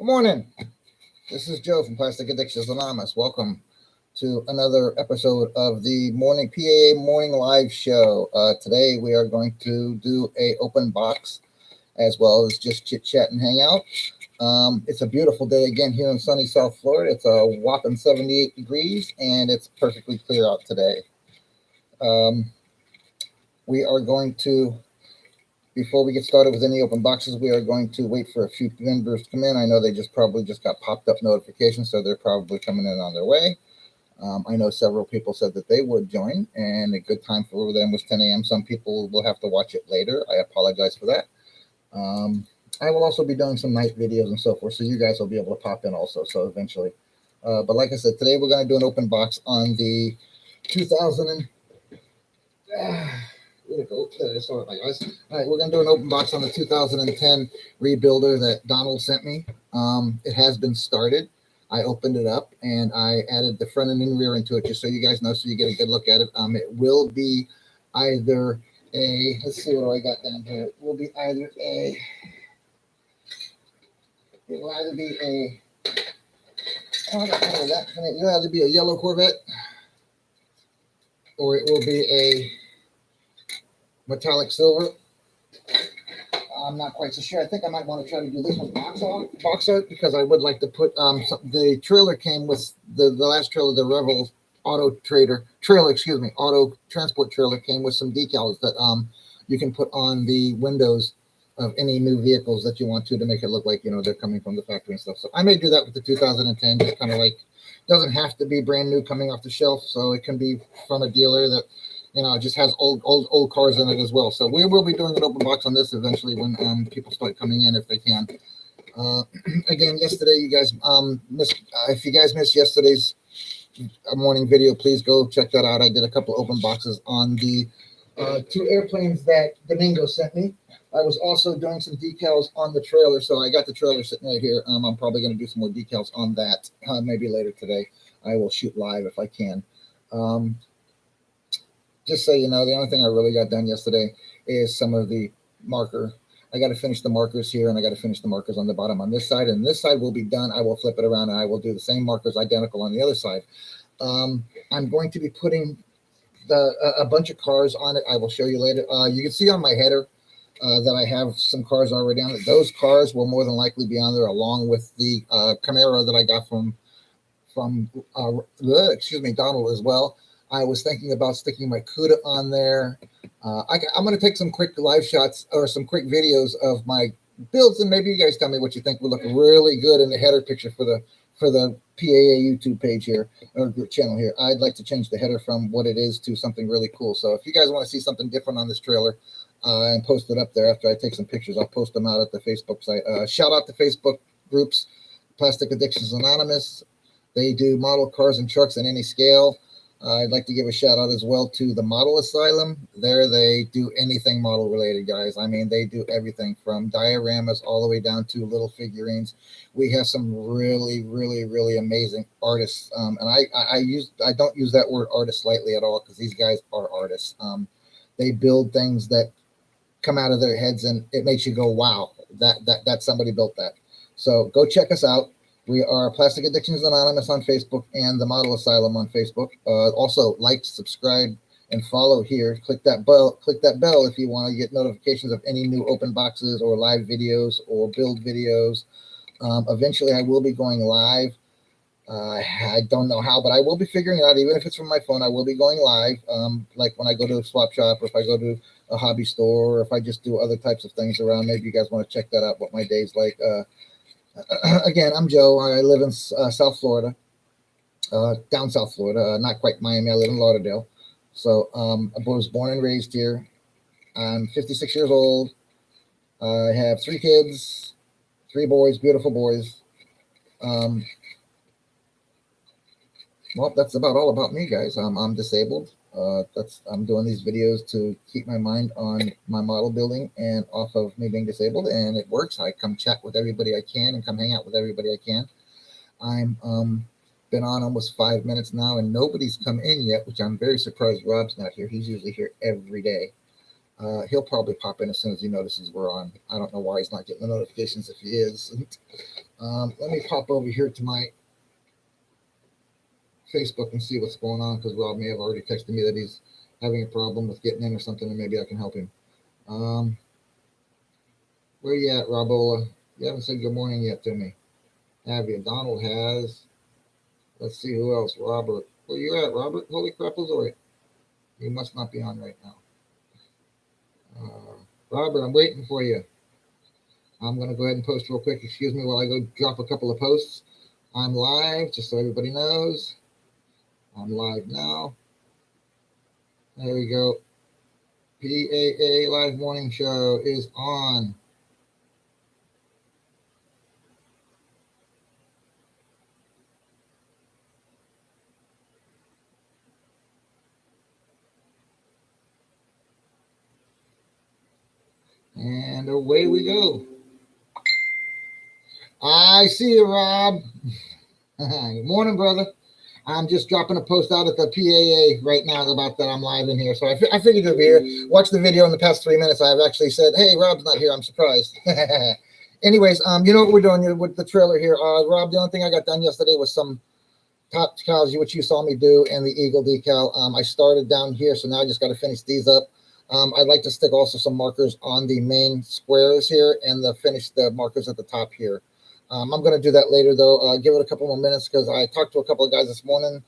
Good morning. This is Joe from Plastic Addictions Anonymous. Welcome to another episode of the morning PAA morning live show. Today we are going to do a open box as well as just chit chat and hang out. It's a beautiful day again here in sunny South Florida. It's a whopping 78 degrees and it's perfectly clear out today. We are going to, before we get started with any open boxes, we are going to wait for a few members to come in. I know they probably just got popped up notifications, so they're probably coming in on their way. I know several people said that they would join, and a good time for them was 10 a.m. Some people will have to watch it later. I apologize for that. I will also be doing some night videos and so forth, so you guys will be able to pop in also, so eventually. But like I said, today we're going to do an open box on the 2000 All right, we're going to do an open box on the 2010 Rebuilder that Donald sent me. It has been started. I opened it up and I added the front and rear into it just so you guys know, so you get a good look at it. It will be either a, let's see what I got down here. It will be either a, it will either be a, it'll either be a yellow Corvette or it will be a metallic silver. I'm not quite so sure. I think I might want to try to do this one box art because I would like to put the trailer came with the last trailer, the Revel auto transport trailer came with some decals that you can put on the windows of any new vehicles that you want to make it look like, you know, they're coming from the factory and stuff. So I may do that with the 2010, just kind of like, doesn't have to be brand new coming off the shelf, so it can be from a dealer that, you know, it just has old cars in it as well. So we will be doing an open box on this eventually when people start coming in if they can. Again, yesterday you guys missed. If you guys missed yesterday's morning video, please go check that out. I did a couple open boxes on the two airplanes that Domingo sent me. I was also doing some decals on the trailer, so I got the trailer sitting right here. I'm probably going to do some more decals on that maybe later today. I will shoot live if I can. Just so you know, the only thing I really got done yesterday is some of the marker. I got to finish the markers here, and I got to finish the markers on the bottom on this side, and this side will be done. I will flip it around, and I will do the same markers identical on the other side. I'm going to be putting a bunch of cars on it. I will show you later. You can see on my header that I have some cars already on it. Those cars will more than likely be on there along with the Camaro that I got from Donald as well. I was thinking about sticking my CUDA on there. I'm going to take some quick live shots or some quick videos of my builds, and maybe you guys tell me what you think would look really good in the header picture for the PAA YouTube page here or channel here. I'd like to change the header from what it is to something really cool. So if you guys want to see something different on this trailer and post it up there after I take some pictures, I'll post them out at the Facebook site. Shout out to Facebook groups, Plastic Addictions Anonymous. They do model cars and trucks in any scale. I'd like to give a shout out as well to the Model Asylum. There they do anything model related, guys. I mean, they do everything from dioramas all the way down to little figurines. We have some really, really, really amazing artists. And I don't use that word artist lightly at all because these guys are artists. They build things that come out of their heads and it makes you go, wow, that somebody built that. So go check us out. We are Plastic Addictions Anonymous on Facebook and the Model Asylum on Facebook. Also, like, subscribe, and follow here. Click that bell if you want to get notifications of any new open boxes or live videos or build videos. Eventually, I will be going live. I don't know how, but I will be figuring it out. Even if it's from my phone, I will be going live. Like when I go to a swap shop, or if I go to a hobby store, or if I just do other types of things around. Maybe you guys want to check that out, what my day's like. Again, I'm Joe. I live in South Florida, down South Florida, not quite Miami. I live in Lauderdale. So I was born and raised here. I'm 56 years old. I have 3 kids, 3 boys, beautiful boys. Well, that's about all about me, guys. I'm disabled. I'm doing these videos to keep my mind on my model building and off of me being disabled, and it works. I come chat with everybody I can and come hang out with everybody I can. I'm been on almost 5 minutes now, and nobody's come in yet, which I'm very surprised Rob's not here. He's usually here every day. He'll probably pop in as soon as he notices we're on. I don't know why he's not getting the notifications if he is. Let me pop over here to my Facebook and see what's going on, because Rob may have already texted me that he's having a problem with getting in or something, and maybe I can help him. Where you at, Robola? You haven't said good morning yet to me. Have you? Donald has. Let's see who else. Robert. Where you at, Robert? Holy crap, Azori. You must not be on right now. Robert, I'm waiting for you. I'm going to go ahead and post real quick. Excuse me while I go drop a couple of posts. I'm live, just so everybody knows. I'm live now. There we go. PAA Live Morning Show is on. And away we go. I see you, Rob. Good morning, brother. I'm just dropping a post out at the PAA right now about that I'm live in here. So I figured you'd be here. Watch the video in the past 3 minutes. I've actually said, hey, Rob's not here. I'm surprised. Anyways, you know what we're doing with the trailer here. Rob, the only thing I got done yesterday was some top decals, which you saw me do, and the Eagle decal. I started down here, so now I just got to finish these up. I'd like to stick also some markers on the main squares here and finish the markers at the top here. I'm going to do that later, though. Give it a couple more minutes, because I talked to a couple of guys this morning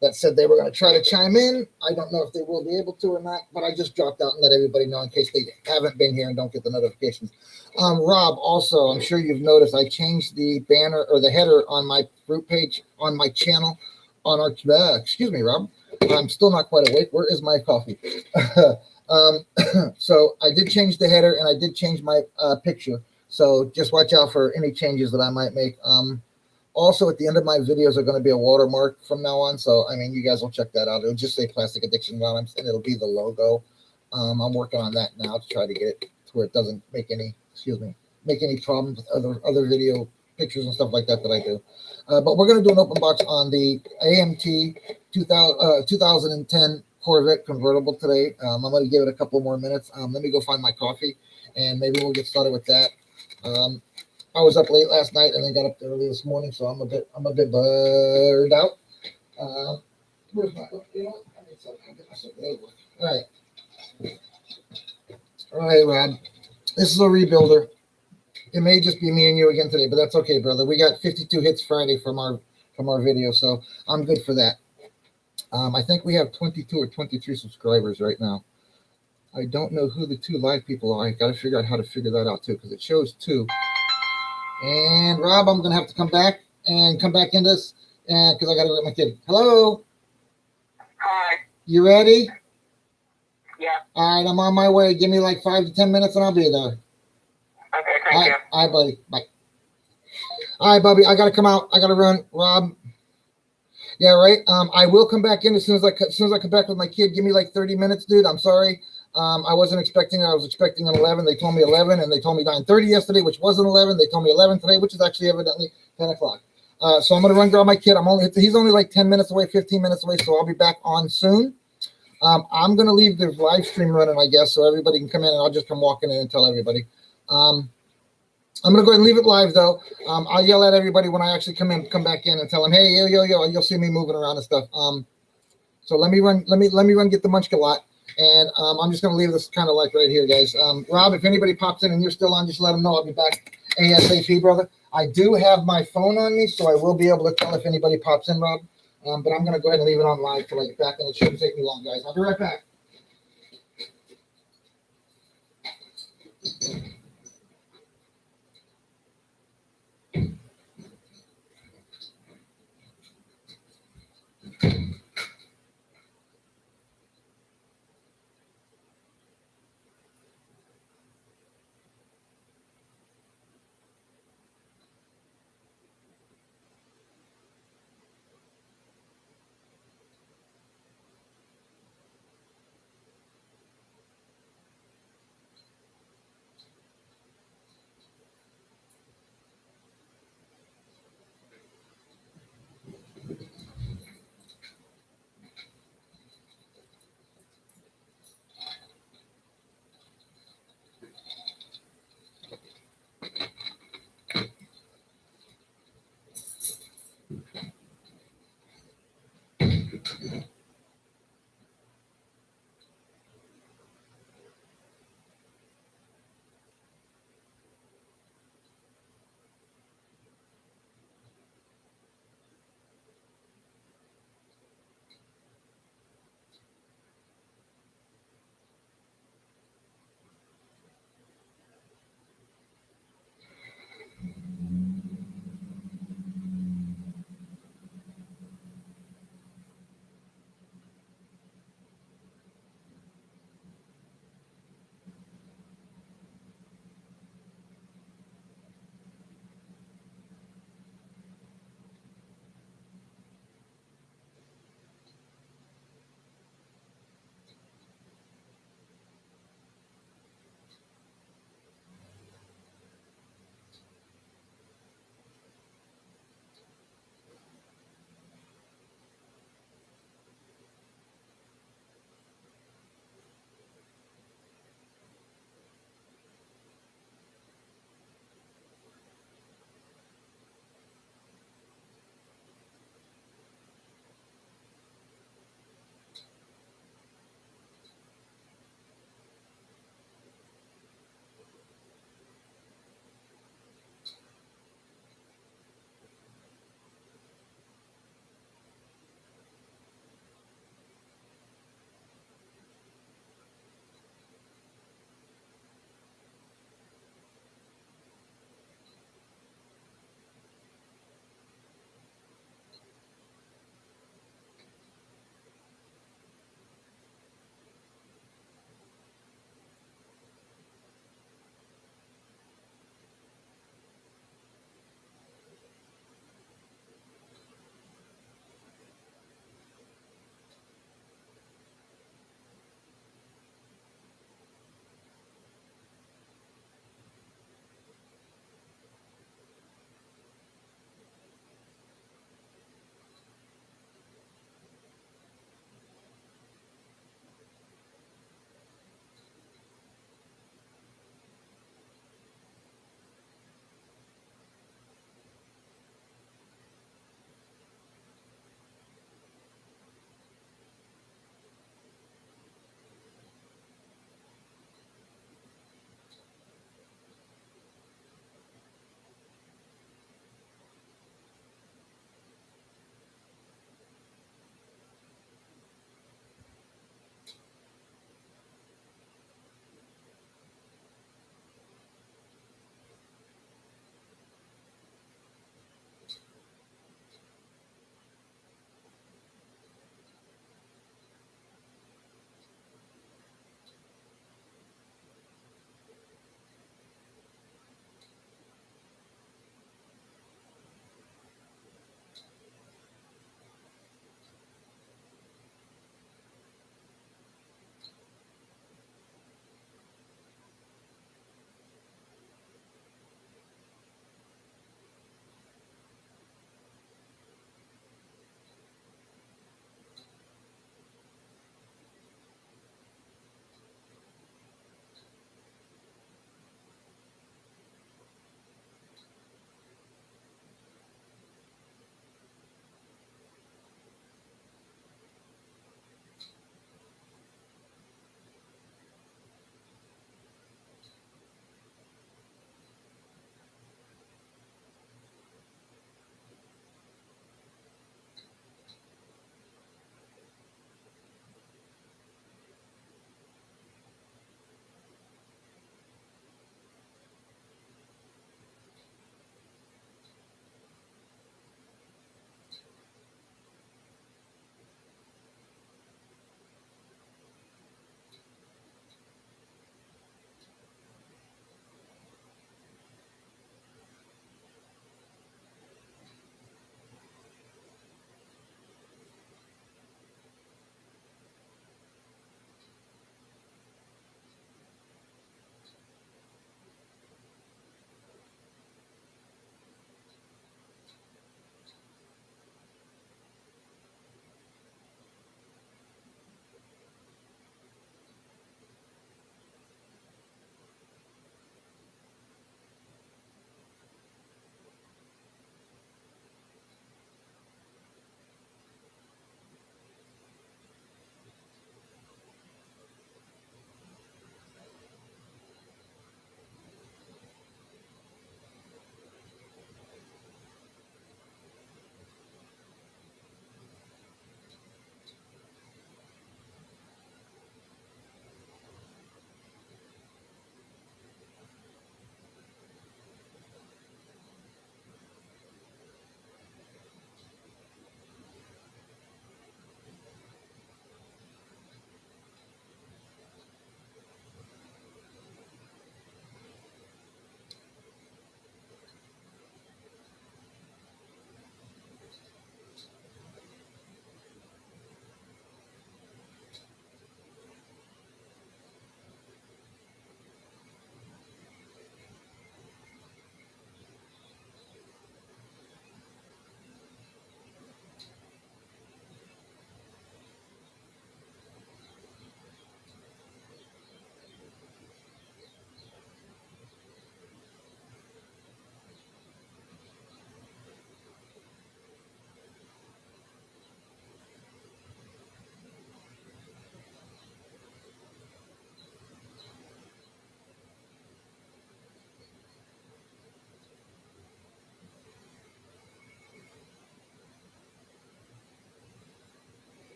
that said they were going to try to chime in. I don't know if they will be able to or not, but I just dropped out and let everybody know in case they haven't been here and don't get the notifications. Rob, also, I'm sure you've noticed I changed the banner or the header on my fruit page on my channel on our excuse me, Rob. I'm still not quite awake. Where is my coffee? So I did change the header and I did change my picture. So just watch out for any changes that I might make. Also, at the end of my videos are going to be a watermark from now on. So, I mean, you guys will check that out. It'll just say Plastic Addiction Anonymous, and it'll be the logo. I'm working on that now to try to get it to where it doesn't make any, make any problems with other video pictures and stuff like that I do. But we're going to do an open box on the AMT 2010 Corvette Convertible today. I'm going to give it a couple more minutes. Let me go find my coffee, and maybe we'll get started with that. I was up late last night and then got up early this morning, so I'm a bit burned out. Where's my? You know what? I need something. I'll get myself over. All right, Rob. This is a rebuilder. It may just be me and you again today, but that's okay, brother. We got 52 hits Friday from our video, so I'm good for that. I think we have 22 or 23 subscribers right now. I don't know who the two live people are. I got to figure out how to figure that out too, because it shows 2. And Rob, I'm gonna have to come back in this, and because I got to get my kid. Hello. Hi. You ready? Yeah. All right, I'm on my way. Give me like 5 to 10 minutes, and I'll be there. Okay, thank you. All right, buddy. Bye. All right, Bubby. I gotta come out. I gotta run. Rob. Yeah, right. I will come back in as soon as I come back with my kid. Give me like 30 minutes, dude. I'm sorry. I wasn't expecting it. I was expecting an 11. They told me 11, and they told me 9:30 yesterday, which wasn't 11. They told me 11 today, which is actually evidently 10 o'clock. So I'm going to run grab my kid. He's only like 10 minutes away, 15 minutes away, so I'll be back on soon. I'm going to leave the live stream running, I guess, so everybody can come in, and I'll just come walking in and tell everybody. I'm going to go ahead and leave it live, though. I'll yell at everybody when I actually come back in and tell them, hey, yo, you'll see me moving around and stuff. So let me run get the munchkin lot. And I'm just going to leave this kind of like right here, guys. Rob, if anybody pops in and you're still on, just let them know. I'll be back ASAP, brother. I do have my phone on me, so I will be able to tell if anybody pops in, Rob. But I'm going to go ahead and leave it on live till I get back, and it shouldn't take me long, guys. I'll be right back.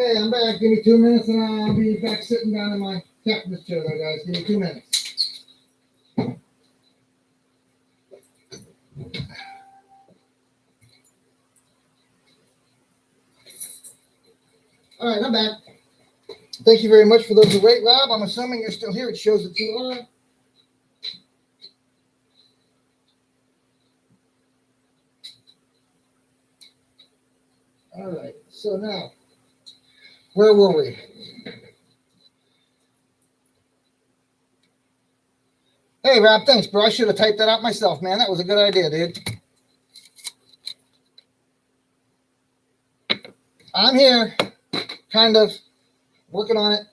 Okay, I'm back. Give me 2 minutes and I'll be back sitting down in my captain's chair there, guys. Give me 2 minutes. All right, I'm back. Thank you very much for those who wait, Rob. I'm assuming you're still here. It shows that you are. All right, so now, where were we? Hey, Rob, thanks, bro. I should have typed that out myself, man. That was a good idea, dude. I'm here, kind of, working on it.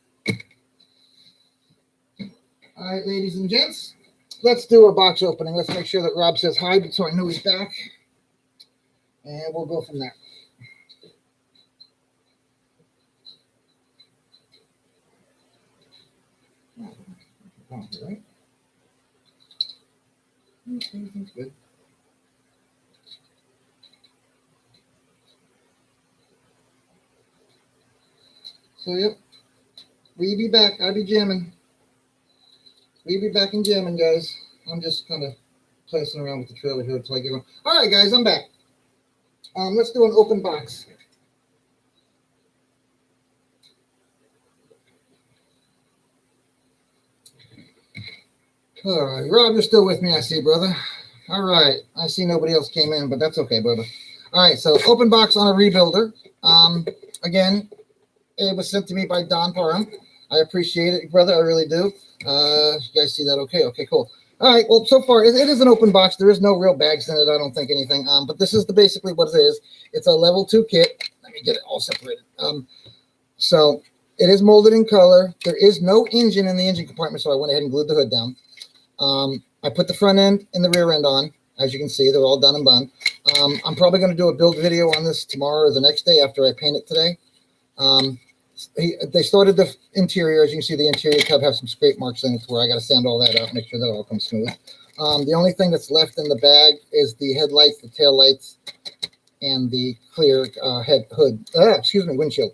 All right, ladies and gents, let's do a box opening. Let's make sure that Rob says hi so I know he's back. And we'll go from there. All right. Everything's good. So, yep. We be back. I'll be jamming. We be back in jamming, guys. I'm just kind of placing around with the trailer here until I get on. All right, guys, I'm back. Let's do an open box. All right, Rob, you're still with me, I see, brother. All right, I see nobody else came in, but that's okay, brother. All right, so open box on a rebuilder. Again, it was sent to me by Don Parham. I appreciate it, brother. I really do. You guys see that? Okay, cool. All right, well, so far, it is an open box. There is no real bags in it, I don't think, anything. But this is basically what it is. It's a level 2 kit. Let me get it all separated. So it is molded in color. There is no engine in the engine compartment, so I went ahead and glued the hood down. I put the front end and the rear end on. As you can see, they're all done and bun. I'm probably going to do a build video on this tomorrow or the next day after I paint it today. They started the interior. As you can see, the interior tub has some scrape marks in it where I got to sand all that out, make sure that all comes smooth. The only thing that's left in the bag is the headlights, the tail lights, and the clear windshield.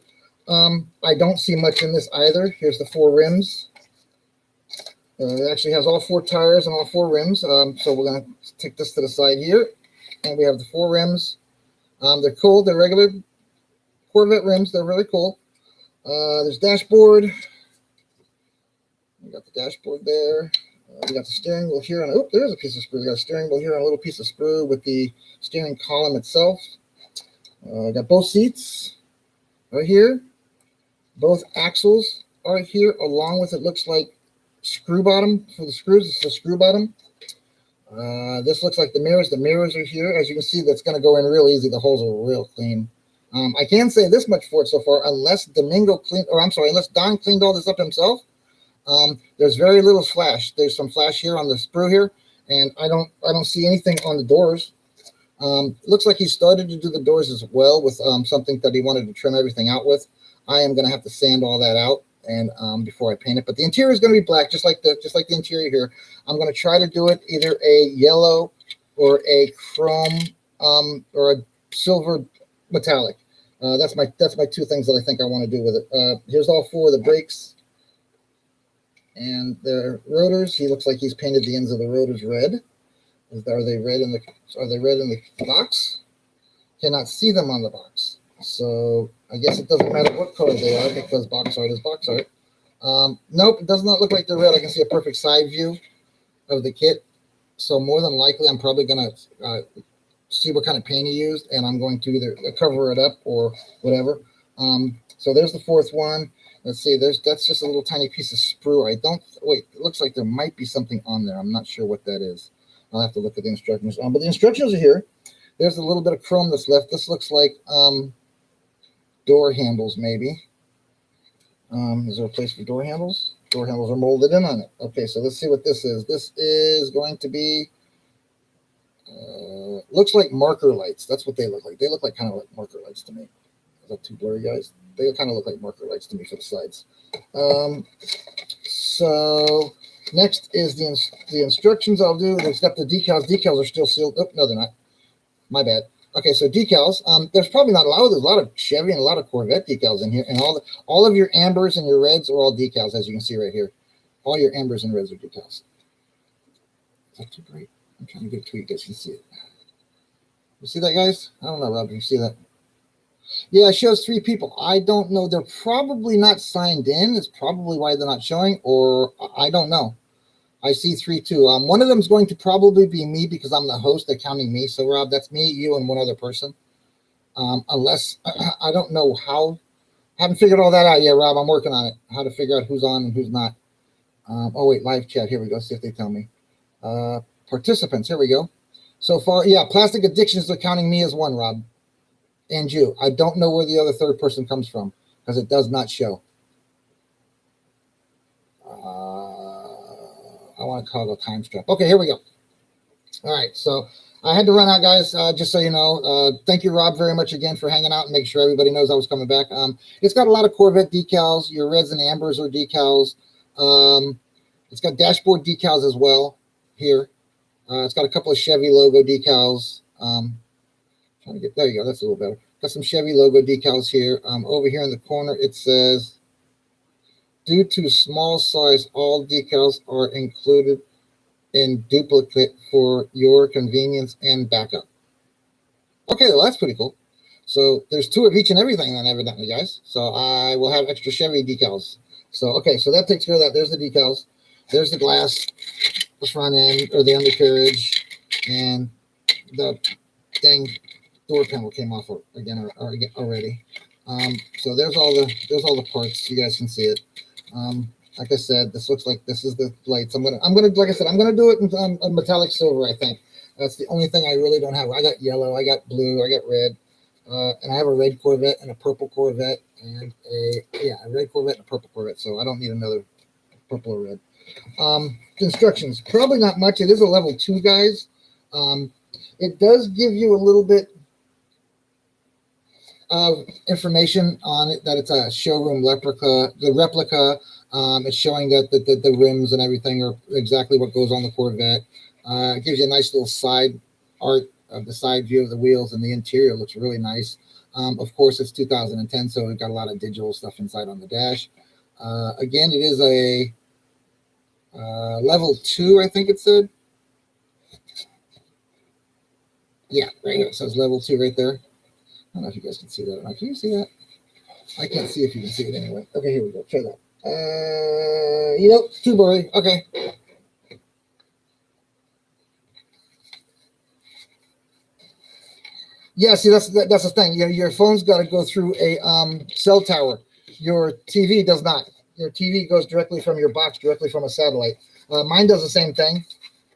I don't see much in this either. Here's the 4 rims. It actually has all 4 tires and all 4 rims. So we're going to take this to the side here. And we have the 4 rims. They're cool. They're regular Corvette rims. They're really cool. There's dashboard. We got the dashboard there. We got the steering wheel here. Oh, there's a piece of sprue. We got a steering wheel here and a little piece of sprue with the steering column itself. Got both seats right here. Both axles are here, along with, it looks like, screw bottom for the screws. It's a screw bottom. This looks like the mirrors. The mirrors are here. As you can see, that's going to go in real easy. The holes are real clean. I can say this much for it so far, unless Don cleaned all this up himself. There's very little flash. There's some flash here on the sprue here, and I don't see anything on the doors. Looks like he started to do the doors as well with something that he wanted to trim everything out with. I am going to have to sand all that out and before I paint it. But the interior is going to be black, just like the interior here. I'm going to try to do it either a yellow or a chrome or a silver metallic. That's my 2 things that I think I want to do with it. Here's all 4 of the brakes and the rotors. He looks like he's painted the ends of the rotors red. Are they red in the box? Cannot see them on the box. So I guess it doesn't matter what color they are because box art is box art. Nope, it does not look like they're red. I can see a perfect side view of the kit. So more than likely, I'm probably going to see what kind of paint he used, and I'm going to either cover it up or whatever. So there's the 4th one. Let's see, that's just a little tiny piece of sprue. It looks like there might be something on there. I'm not sure what that is. I'll have to look at the instructions. But the instructions are here. There's a little bit of chrome that's left. This looks like door handles, maybe. Is there a place for door handles? Door handles are molded in on it. Okay, so let's see what this is. This is going to be, looks like marker lights. That's what they look like. They look like kind of like marker lights to me. Is that too blurry, guys? They kind of look like marker lights to me for the sides. So next is the instructions I'll do. There's got the decals. Decals are still sealed. Oh, no, they're not. My bad. Okay, so decals. There's probably not a lot. There's a lot of Chevy and a lot of Corvette decals in here, and all of your ambers and your reds are all decals, as you can see right here. All your ambers and reds are decals. Is that too bright? I'm trying to get it to you guys can see it. You see that, guys? I don't know, Rob. You see that? Yeah, it shows 3 people. I don't know. They're probably not signed in. It's probably why they're not showing, or I don't know. I see 3 too. One of them is going to probably be me because I'm the host. They're counting me. So, Rob, that's me, you, and one other person. Unless I don't know how. Haven't figured all that out yet, Rob. I'm working on it. How to figure out who's on and who's not. Oh, wait, live chat. Here we go. See if they tell me. Participants. Here we go. So far, yeah, plastic addictions are counting me as one, Rob. And you. I don't know where the other third person comes from because it does not show. I want to call it a time strap. Okay, here we go. All right, so I had to run out, guys, just so you know. Thank you, Rob, very much again for hanging out and making sure everybody knows I was coming back. It's got a lot of Corvette decals. Your reds and ambers are decals. It's got dashboard decals as well here. It's got a couple of Chevy logo decals. Trying to get, there you go, that's a little better. Got some Chevy logo decals here. Over here in the corner, it says, due to small size, all decals are included in duplicate for your convenience and backup. Okay, well, that's pretty cool. So there's 2 of each and everything then, evidently, guys. So I will have extra Chevy decals. So, okay, so that takes care of that. There's the decals. There's the glass, the front end, or the undercarriage, and the dang door panel came off again already. So there's all the parts. You guys can see it. Like I said, this looks like this is the lights. I'm gonna like I said, I'm gonna do it in metallic silver. I think that's the only thing I really don't have. I got yellow, I got blue, I got red, and I have a red Corvette and a purple Corvette and a red Corvette and a purple Corvette. So I don't need another purple or red. Instructions, probably not much. It is a level 2, guys. It does give you a little bit of information on it, that it's a showroom replica. The replica, it's showing that the rims and everything are exactly what goes on the Corvette. It gives you a nice little side art of the side view of the wheels, and the interior looks really nice. Of course, it's 2010, so we've got a lot of digital stuff inside on the dash. Again, it is a level 2, I think it said. Yeah, right here. It says level 2 right there. I don't know if you guys can see that or not. Can you see that? I can't see if you can see it anyway. Okay, here we go. Try that. Too blurry. Okay. Yeah, see, that's the thing. Your phone's got to go through a cell tower. Your TV does not. Your TV goes directly from your box, directly from a satellite. Mine does the same thing.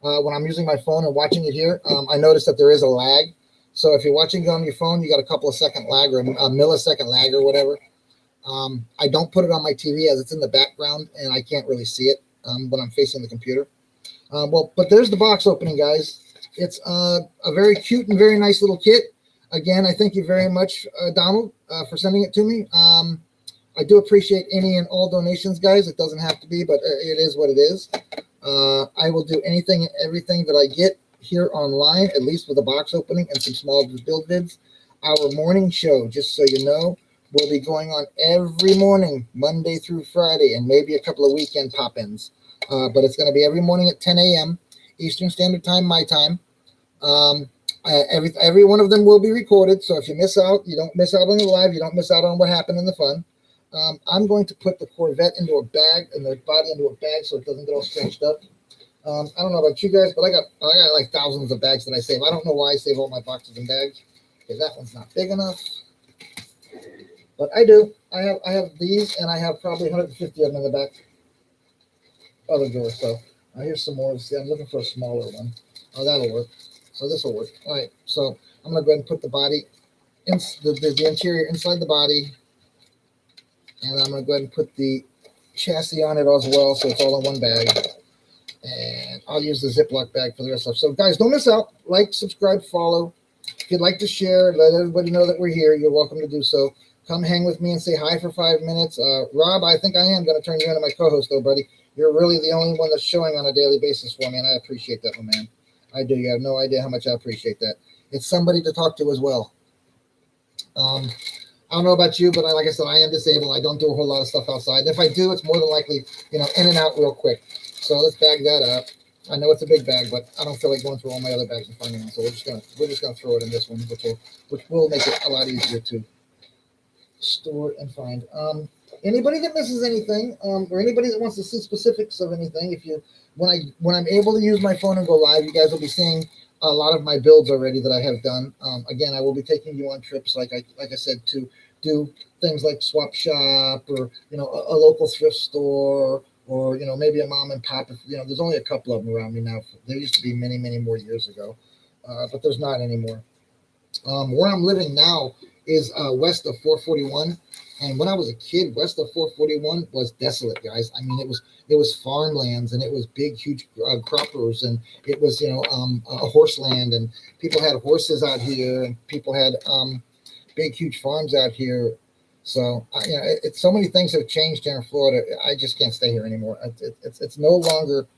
When I'm using my phone and watching it here, I notice that there is a lag. So if you're watching it on your phone, you got a couple of second lag or a millisecond lag or whatever. I don't put it on my TV as it's in the background and I can't really see it when I'm facing the computer. But there's the box opening, guys. It's a very cute and very nice little kit. Again, I thank you very much, Donald, for sending it to me. I do appreciate any and all donations, guys. It doesn't have to be, but it is what it is. I will do anything and everything that I get here online, at least with a box opening and some small build vids. Our morning show, just so you know, will be going on every morning, Monday through Friday, and maybe a couple of weekend pop-ins. But it's going to be every morning at 10 a.m. Eastern Standard Time, my time. Every one of them will be recorded, so if you miss out, you don't miss out on the live, you don't miss out on what happened in the fun. I'm going to put the Corvette into a bag and the body into a bag so it doesn't get all stretched up. I don't know about you guys, but I got like thousands of bags that I save. I don't know why I save all my boxes and bags, because that one's not big enough. But I do. I have these, and I have probably 150 of them in the back other drawer. So here's some more. See, I'm looking for a smaller one. Oh, that'll work. So this will work. All right. So I'm gonna go ahead and put the body in the interior inside the body, and I'm gonna go ahead and put the chassis on it as well, so it's all in one bag. And I'll use the Ziploc bag for the rest of it. So guys, don't miss out. Like, subscribe, follow. If you'd like to share, let everybody know that we're here. You're welcome to do so. Come hang with me and say hi for 5 minutes. Rob, I think I am going to turn you into my co-host, though, buddy. You're really the only one that's showing on a daily basis for me, and I appreciate that, my man. I do. You have no idea how much I appreciate that. it's somebody to talk to as well. I don't know about you, but like I said, I am disabled. I don't do a whole lot of stuff outside. And if I do, it's more than likely, in and out real quick. So let's bag that up. I know it's a big bag, but I don't feel like going through all my other bags and finding them. So we're just gonna throw it in this one, which will make it a lot easier to store and find. Anybody that misses anything, or anybody that wants to see specifics of anything, when I'm able to use my phone and go live, you guys will be seeing a lot of my builds already that I have done. Again, I will be taking you on trips, like I said, to do things like swap shop, or a local thrift store, or maybe a mom and pop. There's only a couple of them around me now. There used to be many, many more years ago, but there's not anymore. Where I'm living now is west of 441, and when I was a kid, west of 441 was desolate, guys. I mean, it was farmlands, and it was big, huge croppers, and it was a horse land, and people had horses out here, and people had big, huge farms out here. So it's so many things have changed here in Florida. I just can't stay here anymore. It's no longer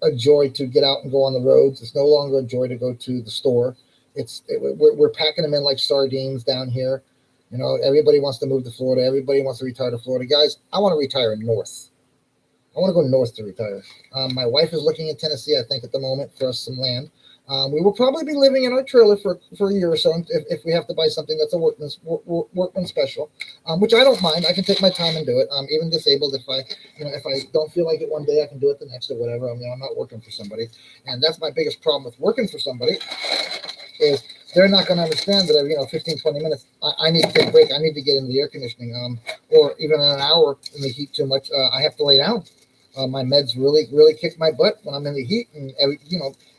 a joy to get out and go on the roads. It's no longer a joy to go to the store. We're packing them in like sardines down here. Everybody wants to move to Florida. Everybody wants to retire to Florida. Guys, I want to retire north. I want to go north to retire. My wife is looking at Tennessee, I think, at the moment for us some land. We will probably be living in our trailer for a year or so if we have to buy something that's a workman special, which I don't mind. I can take my time and do it. I'm even disabled. If I don't feel like it one day, I can do it the next or whatever. I'm not working for somebody, and that's my biggest problem with working for somebody is they're not going to understand that 15, 20 minutes, I need to take a break. I need to get into the air conditioning, or even an hour in the heat too much. I have to lay down. My meds really, really kick my butt when I'm in the heat, and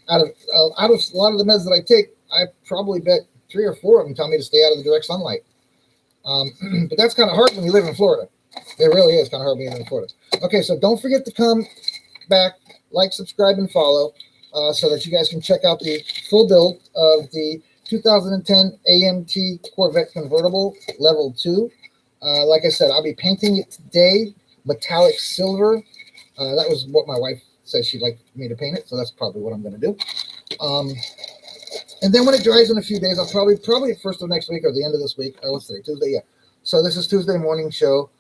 out of a lot of the meds that I take, I probably bet 3 or 4 of them tell me to stay out of the direct sunlight. But that's kind of hard when you live in Florida. It really is kind of hard when you live in Florida. Okay, so don't forget to come back, like, subscribe, and follow, so that you guys can check out the full build of the 2010 AMT Corvette Convertible Level 2. Like I said, I'll be painting it today, metallic silver. That was what my wife said she'd like me to paint it, so that's probably what I'm going to do. And then when it dries in a few days, I'll probably first of next week or the end of this week. Let's say Tuesday, yeah. So this is Tuesday morning show.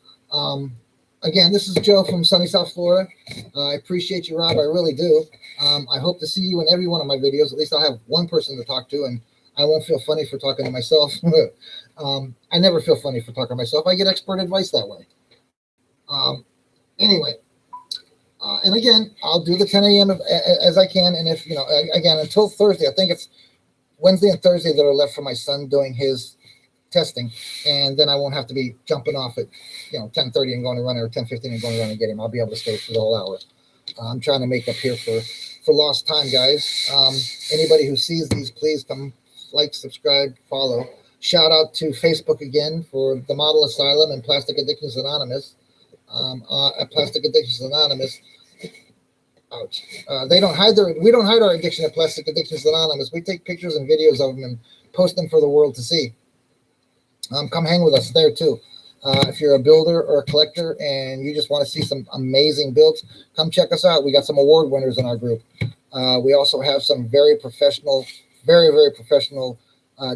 Again, this is Joe from sunny South Florida. I appreciate you, Rob. I really do. I hope to see you in every one of my videos. At least I'll have one person to talk to, and I won't feel funny for talking to myself. I never feel funny for talking to myself. I get expert advice that way. Anyway. And again, I'll do the 10 a.m. as I can. And if, again, until Thursday, I think it's Wednesday and Thursday that are left for my son doing his testing. And then I won't have to be jumping off at, 10:30 and going to run, or 10:15 and going to run and get him. I'll be able to stay for the whole hour. I'm trying to make up here for lost time, guys. Anybody who sees these, please come like, subscribe, follow. Shout out to Facebook again for the Model Asylum and Plastic Addictions Anonymous. At Plastic Addictions Anonymous. Ouch. We don't hide our addiction at Plastic Addictions Anonymous. We take pictures and videos of them and post them for the world to see. Come hang with us there too. If you're a builder or a collector and you just want to see some amazing builds, come check us out. We got some award winners in our group. We also have some very professional, very, very professional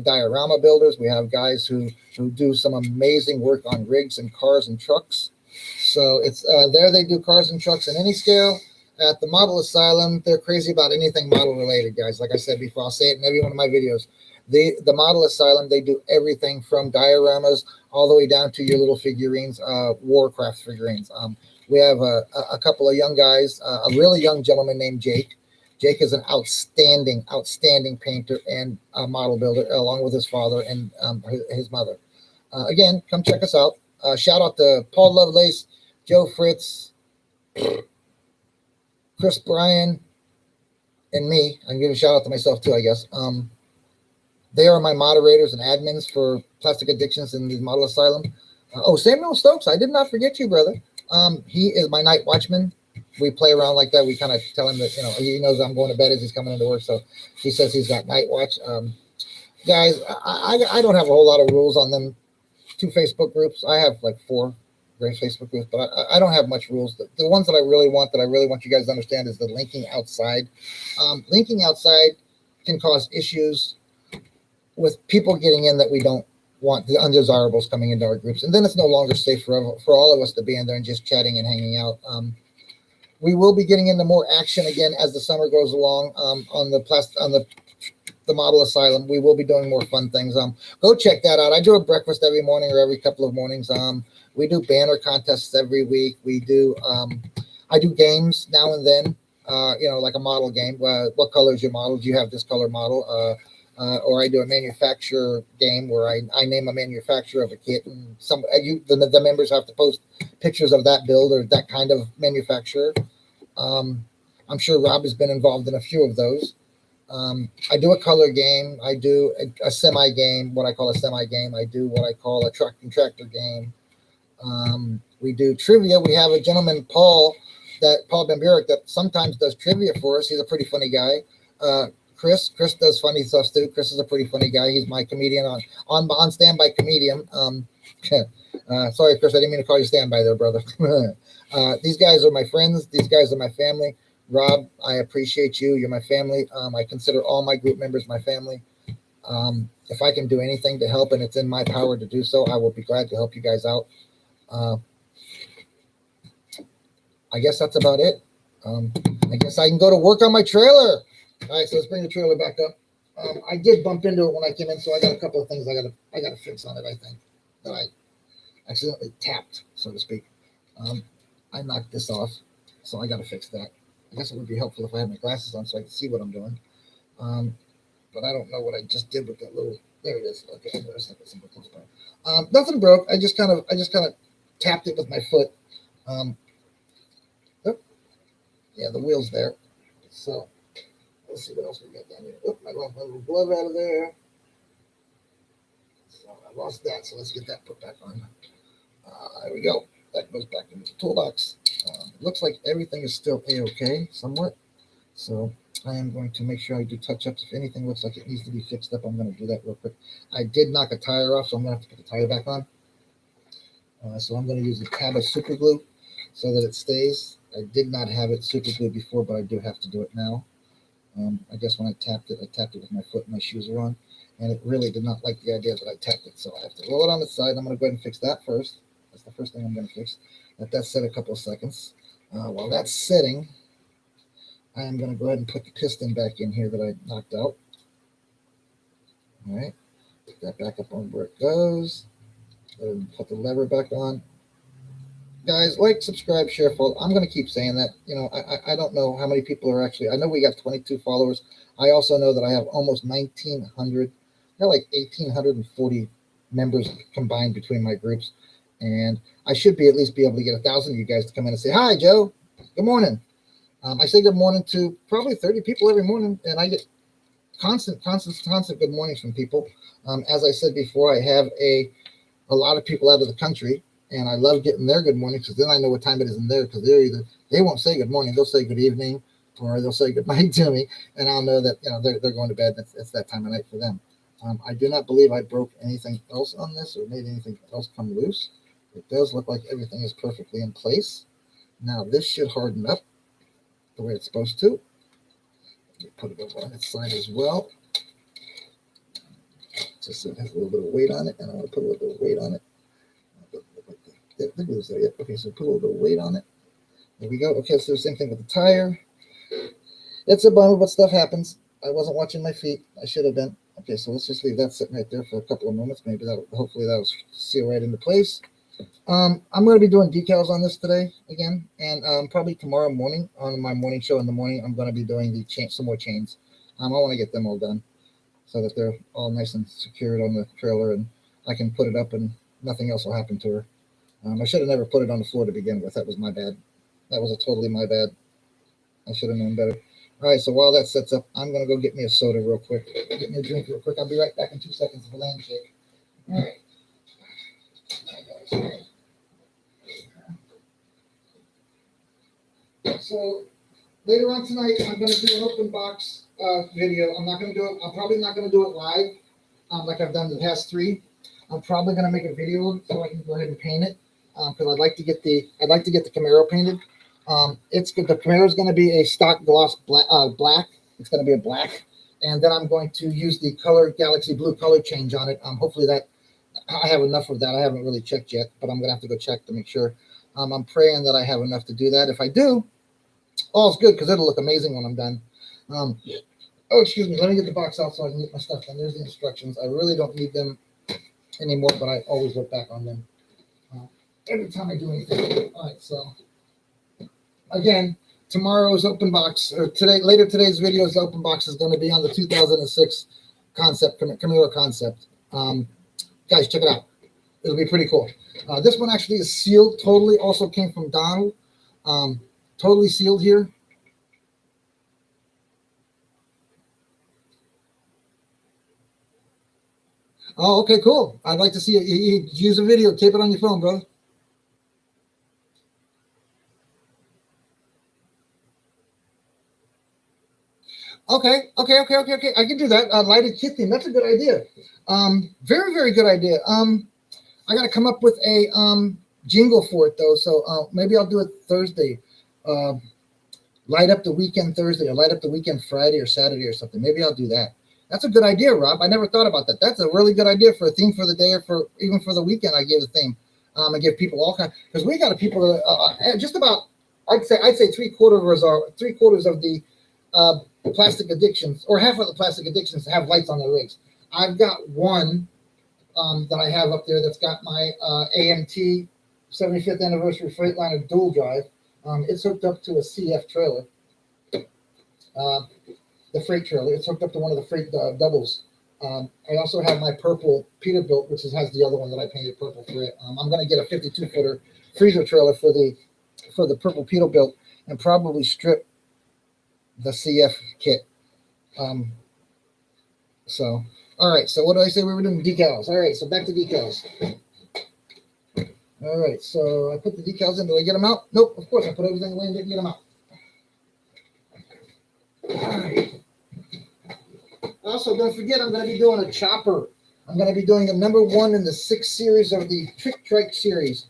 diorama builders. We have guys who do some amazing work on rigs and cars and trucks. So it's there they do cars and trucks in any scale. At the Model Asylum, they're crazy about anything model related, guys. Like I said before, I'll say it in every one of my videos. The Model Asylum, they do everything from dioramas all the way down to your little figurines, Warcraft figurines. We have a couple of young guys, a really young gentleman named Jake. Jake is an outstanding painter and model builder, along with his father and his mother. Again, come check us out. Shout out to Paul Lovelace, Joe Fritz, Chris Bryan, and me. I'm giving a shout out to myself too, I guess. They are my moderators and admins for Plastic Addictions in the Model Asylum. Samuel Stokes, I did not forget you, brother. He is my night watchman. We play around like that. We kind of tell him that, he knows I'm going to bed as he's coming into work. So he says he's got night watch. Guys, I don't have a whole lot of rules on them 2 Facebook groups. I have like 4 great Facebook groups, but I don't have much rules. The ones that I really want you guys to understand is the linking outside. Linking outside can cause issues with people getting in that we don't want, the undesirables coming into our groups, and then it's no longer safe for all of us to be in there and just chatting and hanging out. We will be getting into more action again as the summer goes along on the Model Asylum. We will be doing more fun things. Go check that out. I do a breakfast every morning or every couple of mornings. We do banner contests every week. We do I do games now and then. Like a model game. What color is your model? Do you have this color model? Or I do a manufacturer game where I name a manufacturer of a kit, and the members have to post pictures of that build or that kind of manufacturer. I'm sure Rob has been involved in a few of those. I do a color game. I do a semi game, what I call a semi game. I do what I call a truck and tractor game. We do trivia. We have a gentleman, Paul Bamburik, that sometimes does trivia for us. He's a pretty funny guy. Chris does funny stuff too. Chris is a pretty funny guy. He's my comedian on standby comedian. Sorry, Chris, I didn't mean to call you standby there, brother. These guys are my friends. These guys are my family. Rob, I appreciate you. You're my family. I consider all my group members my family. If I can do anything to help and it's in my power to do so, I will be glad to help you guys out. I guess that's about it. I guess I can go to work on my trailer. All right, so let's bring the trailer back up. I did bump into it when I came in, so I got a couple of things I gotta fix on it. I think that I accidentally tapped, so to speak. I knocked this off, so I gotta fix that. I guess it would be helpful if I had my glasses on so I can see what I'm doing. But I don't know what I just did with that little. There it is. Okay, there's like a simple close by. Nothing broke. I just kind of tapped it with my foot. Yeah, the wheel's there. So let's see what else we got down here. Oh, I lost my little glove out of there. So I lost that, so let's get that put back on. There we go. That goes back into the toolbox. It looks like everything is still A-okay, somewhat. So I am going to make sure I do touch-ups. If anything looks like it needs to be fixed up, I'm going to do that real quick. I did knock a tire off, so I'm going to have to put the tire back on. So I'm going to use the tab of super glue so that it stays. I did not have it super glued before, but I do have to do it now. I guess when I tapped it with my foot and my shoes are on, and it really did not like the idea that I tapped it, so I have to roll it on the side. I'm going to go ahead and fix that first. That's the first thing I'm going to fix. Let that set a couple of seconds. While that's setting, I am going to go ahead and put the piston back in here that I knocked out. All right, put that back up on where it goes. And put the lever back on. Guys, like, subscribe, share, follow. I'm going to keep saying that. I don't know how many people are actually. I know we got 22 followers. I also know that I have almost 1,900. I got like 1,840 members combined between my groups, and I should at least be able to get 1,000 of you guys to come in and say, "Hi, Joe. Good morning." I say good morning to probably 30 people every morning, and I get constant good mornings from people. As I said before, I have a lot of people out of the country. And I love getting their good morning because then I know what time it is in there, because they won't say good morning, they'll say good evening, or they'll say good night to me, and I'll know that they're going to bed. It's that time of night for them. I do not believe I broke anything else on this or made anything else come loose. It does look like everything is perfectly in place. Now this should harden up the way it's supposed to. Put it over on its side as well, just so it has a little bit of weight on it, and I want to put a little bit of weight on it. The glue's there. Yep. Okay, so put a little bit of weight on it. There we go. Okay, so the same thing with the tire. It's a bummer, but stuff happens. I wasn't watching my feet. I should have been. Okay, so let's just leave that sitting right there for a couple of moments. Hopefully that'll seal right into place. I'm going to be doing decals on this today again, and probably tomorrow morning on my morning show in the morning, I'm going to be doing some more chains. I want to get them all done so that they're all nice and secured on the trailer, and I can put it up and nothing else will happen to her. I should have never put it on the floor to begin with. That was my bad. That was totally my bad. I should have known better. All right, so while that sets up, I'm going to go get me a soda real quick. Get me a drink real quick. I'll be right back in 2 seconds for land shake. All right. So later on tonight, I'm going to do an open box video. I'm probably not going to do it live like I've done the past 3. I'm probably going to make a video so I can go ahead and paint it. Because I'd like to get the Camaro painted. It's good. The Camaro is going to be a stock gloss black. It's going to be a black. and then I'm going to use the color Galaxy Blue color change on it. Hopefully that I have enough of that. I haven't really checked yet, but I'm gonna have to go check to make sure. I'm praying that I have enough to do that. If I do, all's good because it'll look amazing when I'm done. Oh, excuse me. Let me get the box out so I can get my stuff done. There's the instructions. I really don't need them anymore, but I always look back on them every time I do anything. All right, so again, tomorrow's open box, or later today's video's open box is going to be on the 2006 concept, Camaro concept. Guys, check it out. It'll be pretty cool. This one actually is sealed totally. Also came from Donald. Totally sealed here. Oh, okay, cool. I'd like to see it. You use a video, tape it on your phone, brother. Okay. I can do that. Lighted kit theme. That's a good idea. Very, very good idea. I got to come up with a jingle for it though. So maybe I'll do it Thursday. Light up the weekend Thursday, or light up the weekend Friday or Saturday or something. Maybe I'll do that. That's a good idea, Rob. I never thought about that. That's a really good idea for a theme for the day, or for even for the weekend. I give a theme. I give people all kinds, because we got people that just about. I'd say three quarters of the plastic addictions, or half of the plastic addictions, have lights on their rigs. I've got one that I have up there that's got my AMT 75th anniversary Freightliner dual drive. It's hooked up to a CF trailer. The freight trailer. It's hooked up to one of the freight doubles. I also have my purple Peterbilt, which has the other one that I painted purple for it. I'm going to get a 52-footer freezer trailer for the purple Peterbilt, and probably strip the CF kit. So, all right. So what did I say we were doing? Decals. All right. So back to decals. All right. So I put the decals in. Did I get them out? Nope. Of course, I put everything away and didn't get them out. All right. Also, don't forget, I'm going to be doing a chopper. I'm going to be doing a #1 in the 6th series of the Trick Trike series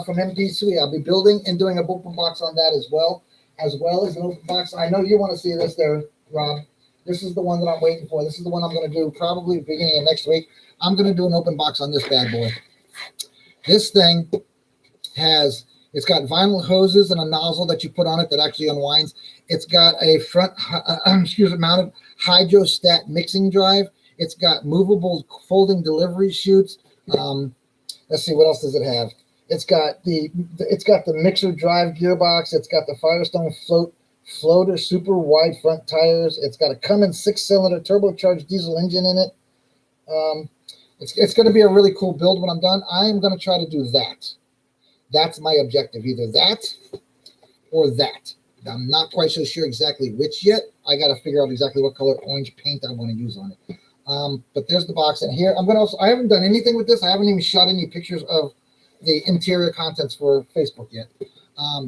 from MD3. I'll be building and doing a open box on that as well as an open box. I know you want to see this there, Rob. This is the one that I'm waiting for. This is the one I'm going to do probably beginning of next week. I'm going to do an open box on this bad boy. This thing it's got vinyl hoses and a nozzle that you put on it that actually unwinds. It's got a front, mounted hydrostat mixing drive. It's got movable folding delivery chutes. Let's see, what else does it have? It's got the mixer drive gearbox. It's got the Firestone floater super wide front tires. It's got a Cummins 6-cylinder turbocharged diesel engine in it. It's going to be a really cool build when I'm done. I am going to try to do that. That's my objective, either that or that. I'm not quite so sure exactly which yet. I got to figure out exactly what color orange paint I want to use on it. But there's the box, and here I haven't done anything with this. I haven't even shot any pictures of the interior contents for Facebook yet.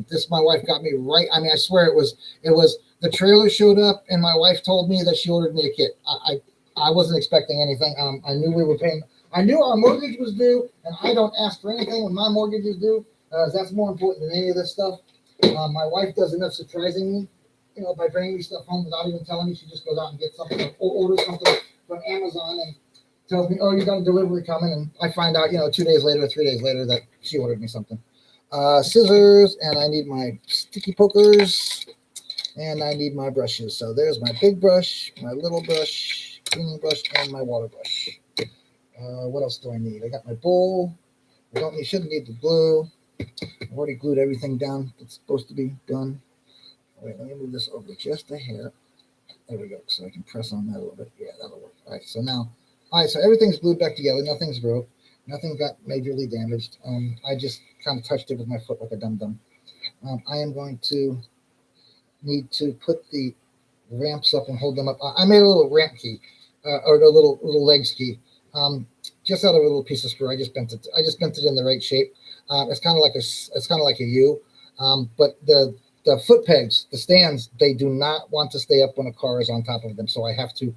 This my wife got me right. I mean, I swear it was the trailer showed up, and my wife told me that she ordered me a kit. I wasn't expecting anything. I knew we were paying. I knew our mortgage was due, and I don't ask for anything when my mortgage is due. That's more important than any of this stuff. My wife does enough surprising me, by bringing me stuff home without even telling me. She just goes out and gets something, or orders something from Amazon and tells me, "Oh, you got a delivery coming," and I find out, 2 days later, 3 days later, that she ordered me something. Scissors, and I need my sticky pokers, and I need my brushes. So there's my big brush, my little brush, cleaning brush, and my water brush. What else do I need? I got my bowl. Shouldn't need the glue. I've already glued everything down that's supposed to be done. Wait, let me move this over just a hair. There we go. So I can press on that a little bit. Yeah, that'll work. All right, so everything's glued back together. Nothing's broke. Nothing got majorly damaged. I just kind of touched it with my foot like a dum-dum. I am going to need to put the ramps up and hold them up. I made a little ramp key, or a little legs key, just out of a little piece of screw. I just bent it in the right shape. It's kind of like a U, but the foot pegs, the stands, they do not want to stay up when a car is on top of them. So I have to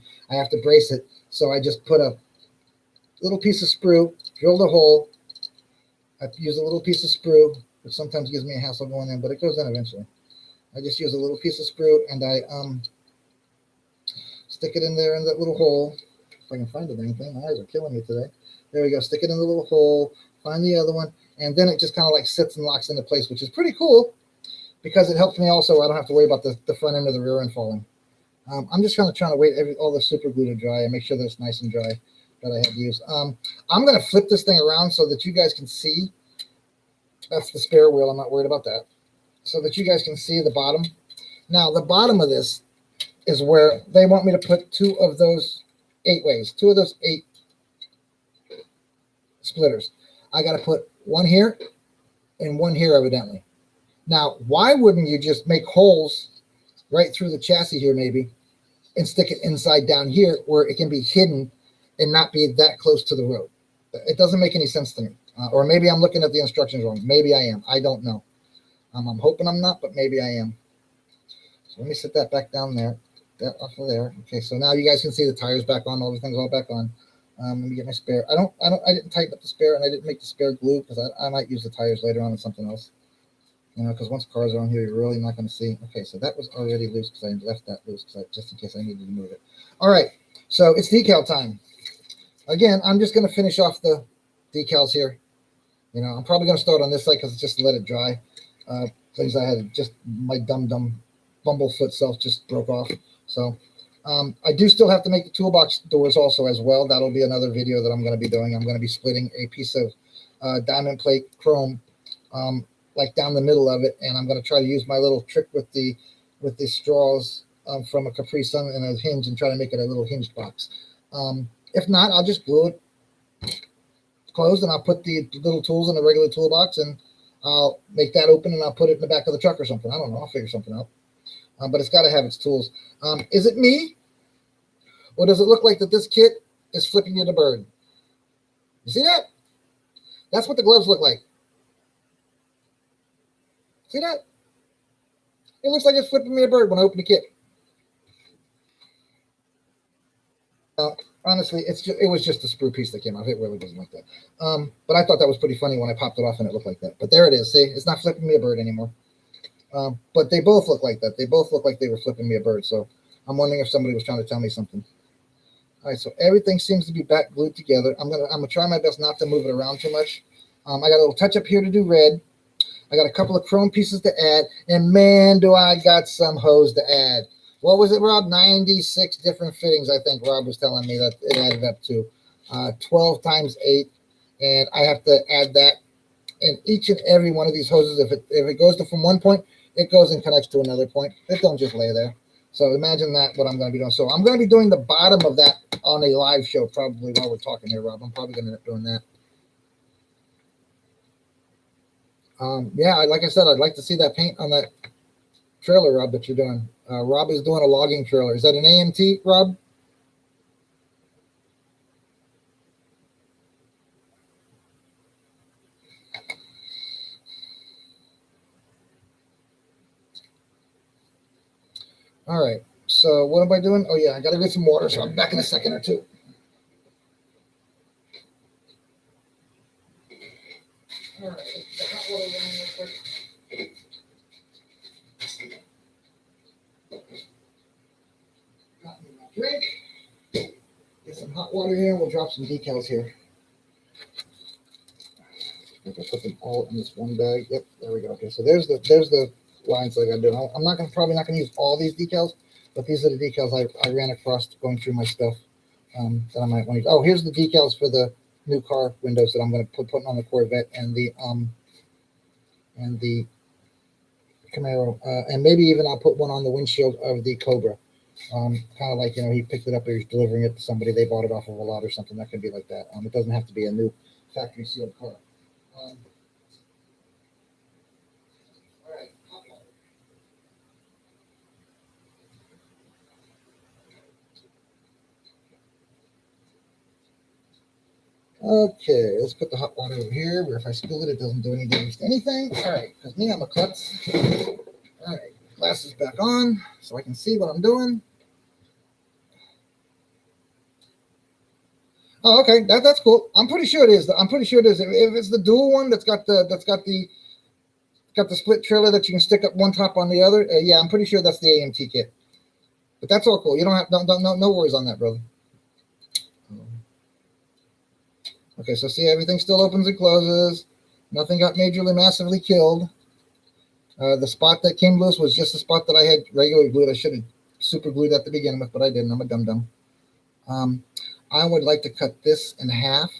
brace it. So I just put a little piece of sprue, drilled a hole. I use a little piece of sprue, which sometimes gives me a hassle going in, but it goes in eventually. I just use a little piece of sprue, and I Stick it in there in that little hole. If I can find the dang thing. My eyes are killing me today. There we go. Stick it in the little hole. Find the other one. And then it just kind of like sits and locks into place, which is pretty cool because it helps me also. I don't have to worry about the front end or the rear end falling. I'm just kind of trying to wait all the super glue to dry and make sure that it's nice and dry that I have used. I'm going to flip this thing around so that you guys can see. That's the spare wheel. I'm not worried about that. So that you guys can see the bottom. Now, the bottom of this is where they want me to put 2 of those 8-ways, 2 of those 8 splitters. I got to put 1 here and 1 here, evidently. Now, why wouldn't you just make holes right through the chassis here, maybe, and stick it inside down here where it can be hidden and not be that close to the road? It doesn't make any sense to me. Or maybe I'm looking at the instructions wrong. Maybe I am. I don't know. I'm hoping I'm not, but maybe I am. So let me set that back down there. That off of there. Okay, so now you guys can see the tires back on, everything's all back on. Let me get my spare. I didn't tighten up the spare, and I didn't make the spare glue because I might use the tires later on in something else. You know, because once cars are on here, you're really not going to see. Okay, so that was already loose because I left that loose just in case I needed to move it. All right, so it's decal time. Again, I'm just going to finish off the decals here. You know, I'm probably going to start on this side because just to let it dry. Things I had, just my dumb bumblefoot self just broke off. So I do still have to make the toolbox doors also as well. That'll be another video that I'm going to be doing. I'm going to be splitting a piece of diamond plate chrome like down the middle of it, and I'm going to try to use my little trick with the straws from a Capri Sun and a hinge and try to make it a little hinged box. If not, I'll just glue it closed and I'll put the little tools in a regular toolbox and I'll make that open and I'll put it in the back of the truck or something. I don't know. I'll figure something out. But it's got to have its tools. Is it me? Or does it look like that this kit is flipping you the bird? You see that? That's what the gloves look like. See that? It looks like it's flipping me a bird when I open the kit. Honestly, it was just a sprue piece that came out. It really doesn't like that. But I thought that was pretty funny when I popped it off and it looked like that. But there it is. See, it's not flipping me a bird anymore. But they both look like that. They both look like they were flipping me a bird. So I'm wondering if somebody was trying to tell me something. All right, so everything seems to be back glued together. I'm gonna try my best not to move it around too much. I got a little touch up here to do red. I got a couple of chrome pieces to add, and man, do I got some hose to add. What was it, Rob? 96 different fittings, I think Rob was telling me that it added up to 12 times 8, and I have to add that. And each and every one of these hoses, if it goes to from one point, it goes and connects to another point. It don't just lay there. So imagine that, what I'm going to be doing. So I'm going to be doing the bottom of that on a live show probably while we're talking here, Rob. I'm probably going to end up doing that. Yeah, like I said, I'd like to see that paint on that trailer, Rob, that you're doing. Rob is doing a logging trailer. Is that an AMT, Rob? All right, so what am I doing? Oh, yeah, I got to get some water, so I'm back in a second or two. All right, let's hot water down real quick. Got me my drink. Get some hot water here, and we'll drop some decals here. I think I put them all in this one bag. Yep, there we go. Okay, so there's the lines that I got to do. I'm probably not gonna use all these decals, but these are the decals I ran across going through my stuff that I might want to use. Oh, here's the decals for the new car windows that I'm going to put on the Corvette and the Camaro, and maybe even I'll put one on the windshield of the Cobra. Kind of like, you know, he picked it up or he's delivering it to somebody, they bought it off of a lot or something. That could be like that. It doesn't have to be a new factory sealed car. All right. Okay, let's put the hot water over here where if I spill it, it doesn't do any damage to anything. All right, because me, I'm a klutz. All right, glasses back on so I can see what I'm doing. Oh, okay, that's cool. I'm pretty sure it is. I'm pretty sure it is. If it's the dual one that's got the split trailer that you can stick up one top on the other, yeah, I'm pretty sure that's the AMT kit. But that's all cool. You don't have no worries on that, brother. Okay, so see, everything still opens and closes. Nothing got majorly massively killed. The spot that came loose was just the spot that I had regularly glued. I should have super glued at the beginning with, but I didn't. I'm a dum-dum. I would like to cut this in half,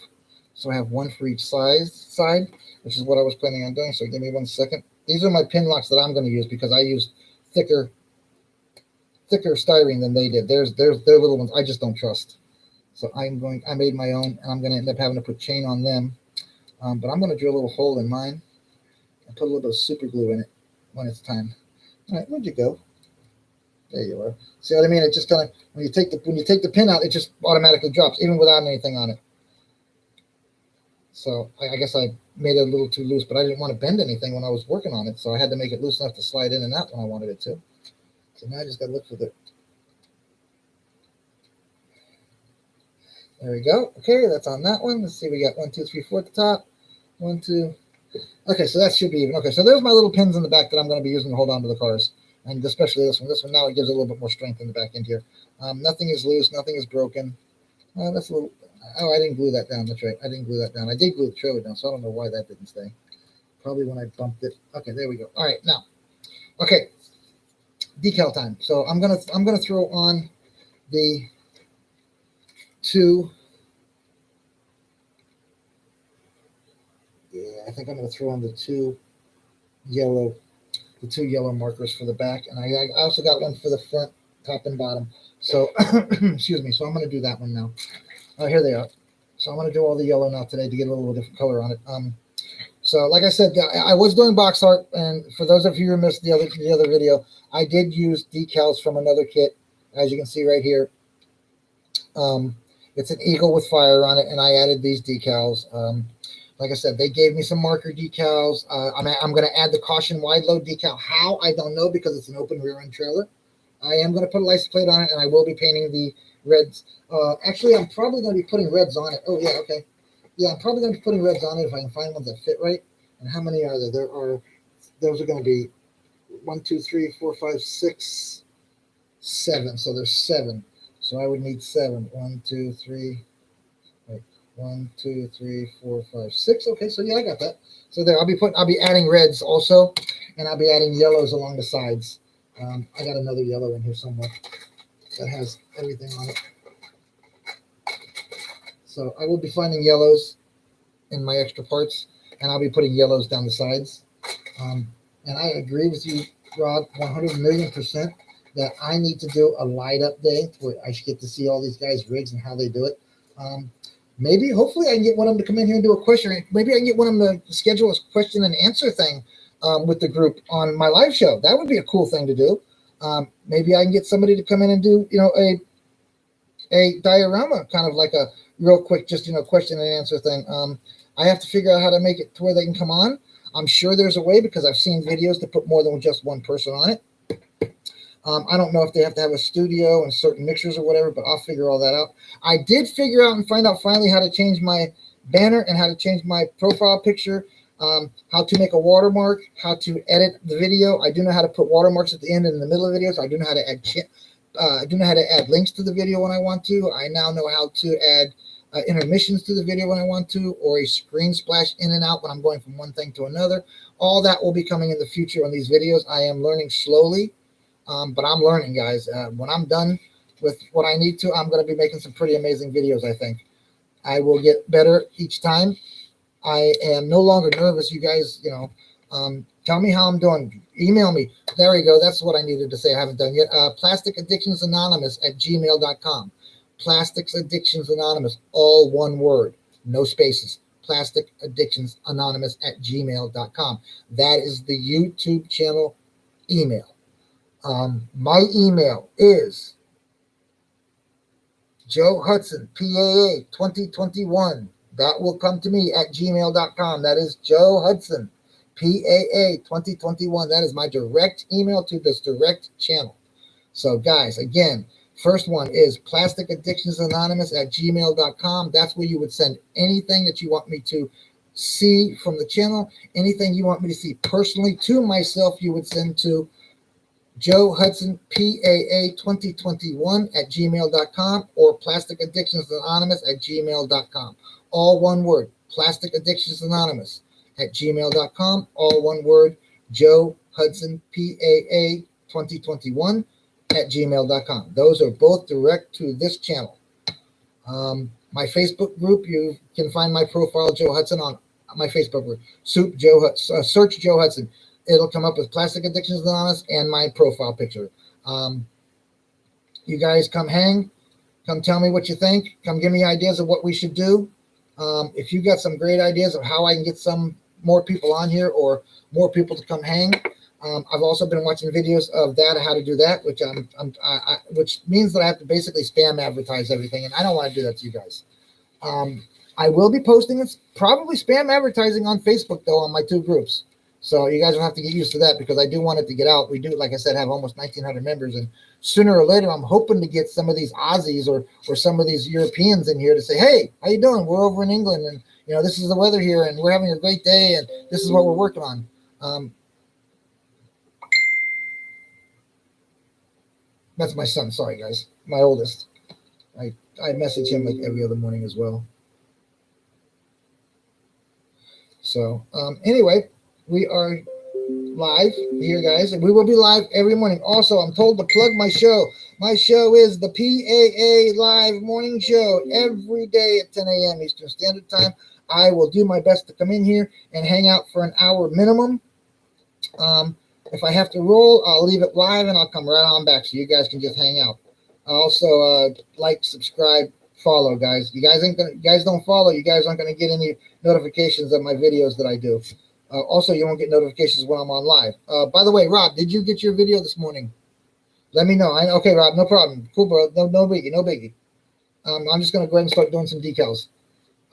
so I have one for each side, which is what I was planning on doing. So give me 1 second. These are my pin locks that I'm going to use because I used thicker styrene than they did. Their little ones I just don't trust. So I made my own, and I'm going to end up having to put chain on them. But I'm going to drill a little hole in mine and put a little bit of super glue in it when it's time. All right, where'd you go? There you are. See what I mean? It just kind of, when you take the pin out, it just automatically drops, even without anything on it. So I guess I made it a little too loose, but I didn't want to bend anything when I was working on it, so I had to make it loose enough to slide in and out when I wanted it to. So now I just got to look for the. There we go. Okay, that's on that one. Let's see. We got 1, 2, 3, 4 at the top. 1, 2. Okay, so that should be even. Okay, so there's my little pins in the back that I'm going to be using to hold on to the cars, and especially this one. This one now it gives a little bit more strength in the back end here. Nothing is loose. Nothing is broken. That's a little. Oh, I didn't glue that down. That's right. I didn't glue that down. I did glue the trailer down, so I don't know why that didn't stay. Probably when I bumped it. Okay, there we go. All right, now. Okay, decal time. So I'm gonna throw on the 2. Yeah, I think I'm gonna throw on the two yellow markers for the back, and I also got one for the front, top and bottom. So excuse me. So I'm gonna do that one now. Oh, here they are. So I'm gonna do all the yellow now today to get a little different color on it. So like I said, I was doing box art, and for those of you who missed the other video, I did use decals from another kit, as you can see right here. It's an eagle with fire on it, and I added these decals. Like I said, they gave me some marker decals. I'm going to add the caution wide load decal. How? I don't know, because it's an open rear end trailer. I am going to put a license plate on it, and I will be painting the reds. Actually, I'm probably going to be putting reds on it. Oh, yeah, okay. Yeah, I'm probably going to be putting reds on it if I can find ones that fit right. And how many are there? Those are going to be 1, 2, 3, 4, 5, 6, 7. So there's 7. So I would need 7. 1, 2, 3. Wait, 1, 2, 3, 4, 5, 6. Okay, so yeah, I got that. So there, I'll be adding reds also, and I'll be adding yellows along the sides. I got another yellow in here somewhere that has everything on it. So I will be finding yellows in my extra parts, and I'll be putting yellows down the sides. And I agree with you, Rod, 100,000,000% that I need to do a light up day where I should get to see all these guys' rigs and how they do it. Maybe, hopefully, I can get one of them to come in here and do a question. Maybe I can get one of them to schedule a question and answer thing with the group on my live show. That would be a cool thing to do. Maybe I can get somebody to come in and do, a diorama, kind of like a real quick, just, question and answer thing. I have to figure out how to make it to where they can come on. I'm sure there's a way, because I've seen videos to put more than just one person on it. I don't know if they have to have a studio and certain mixers or whatever, but I'll figure all that out. I did figure out and find out finally how to change my banner and how to change my profile picture, how to make a watermark, how to edit the video. I do know how to put watermarks at the end and in the middle of videos. I do know how to add links to the video when I want to. I now know how to add intermissions to the video when I want to, or a screen splash in and out when I'm going from one thing to another. All that will be coming in the future on these videos. I am learning slowly. But I'm learning, guys. When I'm done with what I need to, I'm going to be making some pretty amazing videos, I think. I will get better each time. I am no longer nervous. You guys, tell me how I'm doing. Email me. There we go. That's what I needed to say. I haven't done yet. PlasticAddictionsAnonymous@gmail.com. Plastics Addictions Anonymous, all one word, no spaces. PlasticAddictionsAnonymous@gmail.com. That is the YouTube channel email. My email is Joe Hudson, PAA 2021. That will come to me at gmail.com. That is Joe Hudson, PAA 2021. That is my direct email to this direct channel. So, guys, again, first one is PlasticAddictionsAnonymous@gmail.com. That's where you would send anything that you want me to see from the channel, anything you want me to see personally to myself, you would send to Joe Hudson, PAA 2021 at gmail.com, or Plastic Addictions Anonymous at gmail.com. All one word, Plastic Addictions Anonymous at gmail.com. All one word, Joe Hudson, PAA 2021 at gmail.com. Those are both direct to this channel. My Facebook group, you can find my profile, Joe Hudson, on my Facebook group. Search Joe Hudson. It'll come up with Plastic Addictions Anonymous and my profile picture. You guys come hang, come tell me what you think. Come give me ideas of what we should do. If you got some great ideas of how I can get some more people on here or more people to come hang, I've also been watching videos of that, how to do that, which means that I have to basically spam advertise everything, and I don't want to do that to you guys. I will be posting probably spam advertising on Facebook though on my two groups. So you guys will have to get used to that because I do want it to get out. We do, like I said, have almost 1,900 members, and sooner or later, I'm hoping to get some of these Aussies or some of these Europeans in here to say, "Hey, how you doing? We're over in England, and this is the weather here, and we're having a great day, and this is what we're working on." That's my son. Sorry, guys, my oldest. I message him like every other morning as well. So anyway. We are live here, guys, and we will be live every morning. Also, I'm told to plug my show. My show is the PAA Live Morning Show every day at 10 a.m. Eastern Standard Time. I will do my best to come in here and hang out for an hour minimum. If I have to roll, I'll leave it live and I'll come right on back so you guys can just hang out. Also, like, subscribe, follow, guys. You guys don't follow, you guys aren't going to get any notifications of my videos that I do. Also, you won't get notifications when I'm on live. By the way, Rob, did you get your video this morning? Let me know. Okay, Rob, no problem. Cool, bro. No biggie, no biggie. I'm just going to go ahead and start doing some decals.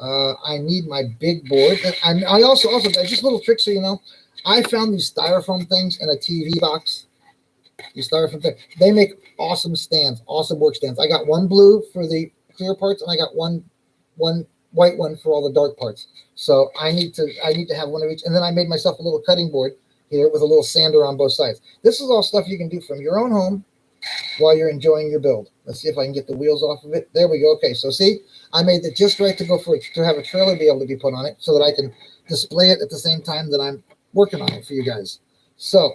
I need my big board. And I also, just a little trick so you know, I found these styrofoam things in a TV box. These styrofoam things. They make awesome stands, awesome work stands. I got one blue for the clear parts, and I got one white one for all the dark parts. So I need to have one of each. And then I made myself a little cutting board here with a little sander on both sides. This is all stuff you can do from your own home while you're enjoying your build. Let's see if I can get the wheels off of it. There we go. Okay, so see, I made it just right to have a trailer be able to be put on it so that I can display it at the same time that I'm working on it for you guys. So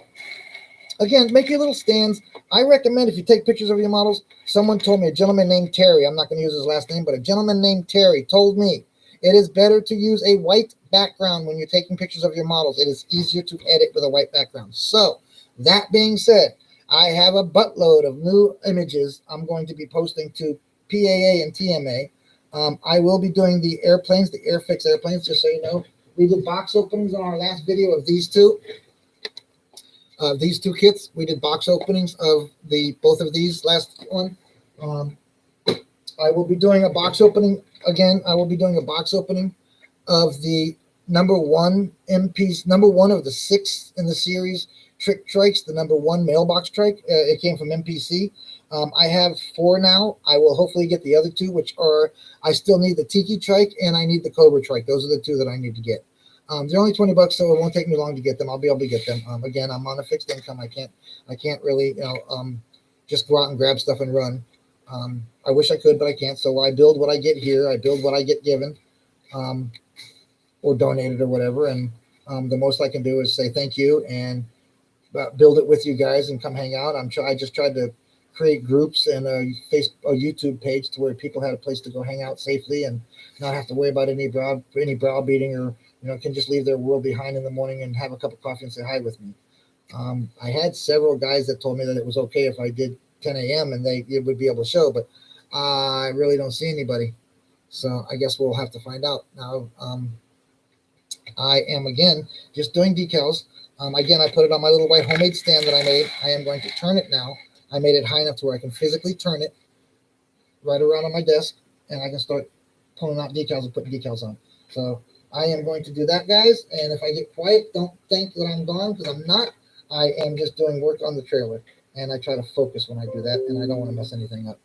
again, make your little stands. I recommend if you take pictures of your models, someone told me, a gentleman named Terry, I'm not going to use his last name, but a gentleman named Terry told me it is better to use a white background when you're taking pictures of your models. It is easier to edit with a white background. So that being said, I have a buttload of new images I'm going to be posting to PAA and TMA. I will be doing the airplanes, the Airfix airplanes, just so you know. We did box openings on our last video of these two. These two kits, we did box openings of both of these last one. I will be doing a box opening again. I will be doing a box opening of the number one MPs, number one of the 6 in the series trick trikes, the number 1 mailbox trike. It came from MPC. I have 4 now. I will hopefully get the other 2, which are, I still need the Tiki trike and I need the Cobra trike. Those are the 2 that I need to get. They're only $20, so it won't take me long to get them. I'll be able to get them. Again, I'm on a fixed income. I can't really, just go out and grab stuff and run. I wish I could, but I can't. So I build what I get here. I build what I get given, or donated or whatever. And the most I can do is say thank you and build it with you guys and come hang out. I just tried to create groups and a YouTube page to where people had a place to go hang out safely and not have to worry about any browbeating or can just leave their world behind in the morning and have a cup of coffee and say hi with me. I had several guys that told me that it was okay if I did 10 a.m. and it would be able to show, but I really don't see anybody. So I guess we'll have to find out. Now, I am, again, just doing decals. Again, I put it on my little white homemade stand that I made. I am going to turn it now. I made it high enough to where I can physically turn it right around on my desk, and I can start pulling out decals and putting decals on. So I am going to do that, guys. And if I get quiet, don't think that I'm gone, because I'm not. I am just doing work on the trailer, and I try to focus when I do that, and I don't want to mess anything up.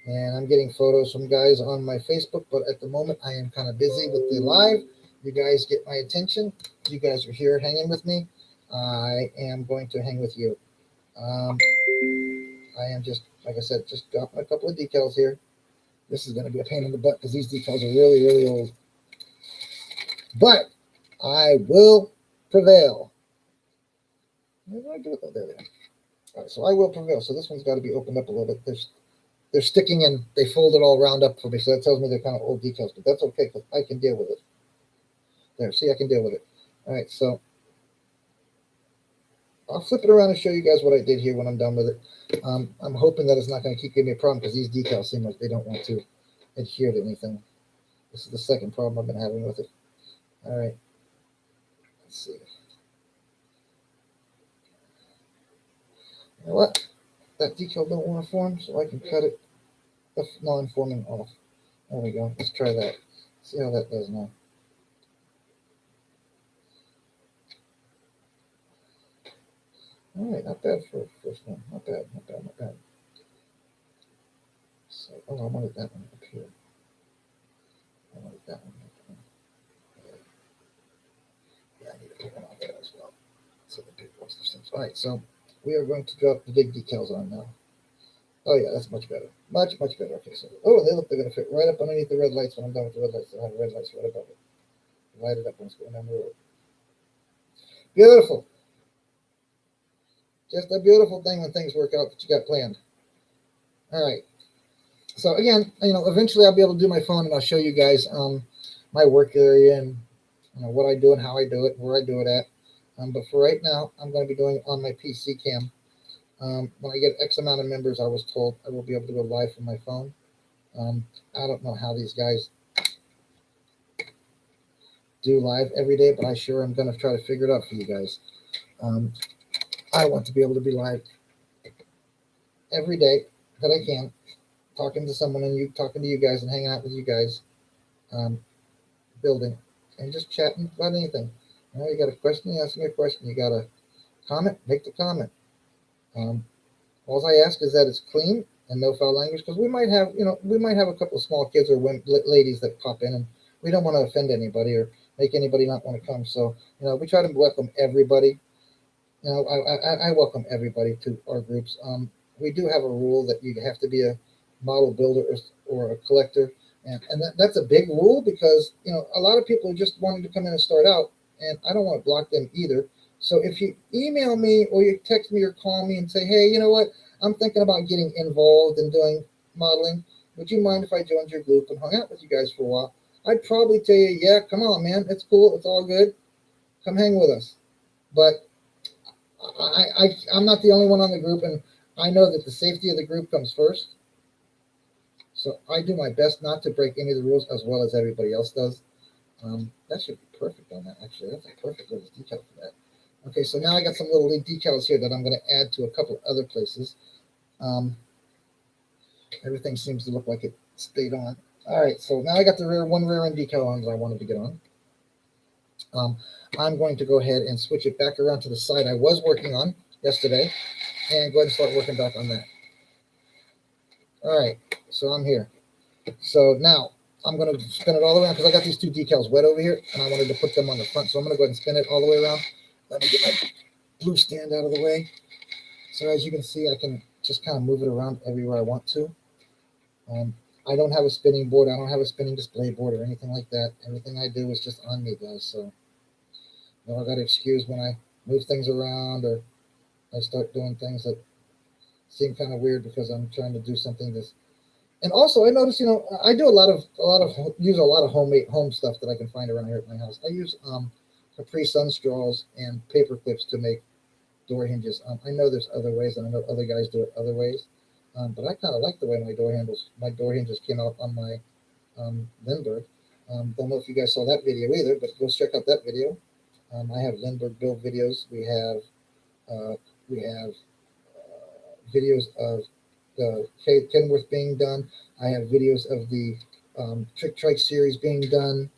And I'm getting photos from guys on my Facebook, but at the moment I am kind of busy with the live. You guys get my attention. You guys are here hanging with me. I am going to hang with you. I am just, like I said, just dropping a couple of decals here. This is going to be a pain in the butt because these decals are really, really old. But I will prevail. What did I do? Oh, there they are. All right, so I will prevail. So this one's got to be opened up a little bit. They're sticking in. They fold it all round up for me, so that tells me they're kind of old decals, but that's okay because I can deal with it. There, see, I can deal with it. All right, so I'll flip it around and show you guys what I did here when I'm done with it. I'm hoping that it's not going to keep giving me a problem because these decals seem like they don't want to adhere to anything. This is the second problem I've been having with it. All right, let's see. You know what? That decal don't want to form, so I can cut it. The non-forming off. There we go. Let's try that. See how that does now. All right, not bad for a first one. Not bad, not bad, not bad. So, oh, I wanted that one up here. I wanted that one up here. Yeah, I need to put one on there as well. So the big ones, those things. All right, so we are going to drop the big decals on now. Oh yeah, that's much better. Much, much better. Okay, so oh, they look, they're gonna fit right up underneath the red lights when I'm done with the red lights. I'll have red lights right above it. Light it up when it's going down the road. Beautiful. Just a beautiful thing when things work out that you got planned. All right. So again, eventually I'll be able to do my phone and I'll show you guys my work area and what I do and how I do it, where I do it at. But for right now, I'm going to be doing it on my PC cam. When I get X amount of members, I was told I will be able to go live from my phone. I don't know how these guys do live every day, but I sure am going to try to figure it out for you guys. I want to be able to be live every day that I can, talking to someone and talking to you guys and hanging out with you guys, building and just chatting about anything. You got a question, you ask me a question. You got a comment, make the comment. All I ask is that it's clean and no foul language, because we might have a couple of small kids or ladies that pop in, and we don't want to offend anybody or make anybody not want to come. So we try to welcome everybody. I welcome everybody to our groups. We do have a rule that you have to be a model builder or a collector, and that's a big rule because a lot of people are just wanting to come in and start out, and I don't want to block them either. So if you email me or you text me or call me and say, hey, you know what, I'm thinking about getting involved in doing modeling. Would you mind if I joined your group and hung out with you guys for a while? I'd probably tell you, yeah, come on, man, it's cool, it's all good, come hang with us. But I'm not the only one on the group, and I know that the safety of the group comes first. So I do my best not to break any of the rules as well as everybody else does. That should be perfect on that, actually. That's a perfect little detail for that. Okay, so now I got some little decals here that I'm going to add to a couple of other places. Everything seems to look like it stayed on. All right, so now I got the rear end decal on that I wanted to get on. I'm going to go ahead and switch it back around to the side I was working on yesterday and go ahead and start working back on that. All right, so I'm here. So now I'm going to spin it all around because I got these two decals wet over here and I wanted to put them on the front. So I'm going to go ahead and spin it all the way around. Let me get my blue stand out of the way. So as you can see, I can just kind of move it around everywhere I want to. I don't have a spinning board. I don't have a spinning display board or anything like that. Everything I do is just on me, guys. So I got to excuse when I move things around or I start doing things that seem kind of weird because I'm trying to do something that's. And also, I notice, I do use a lot of home stuff that I can find around here at my house. I use Capri Sun straws and paper clips to make door hinges. I know there's other ways, and I know other guys do it other ways. But I kind of like the way my door hinges came out on my Lindbergh. Don't know if you guys saw that video either, but go check out that video. I have Lindbergh build videos. We have videos of the Kenworth being done. I have videos of the Trick Trike series being done.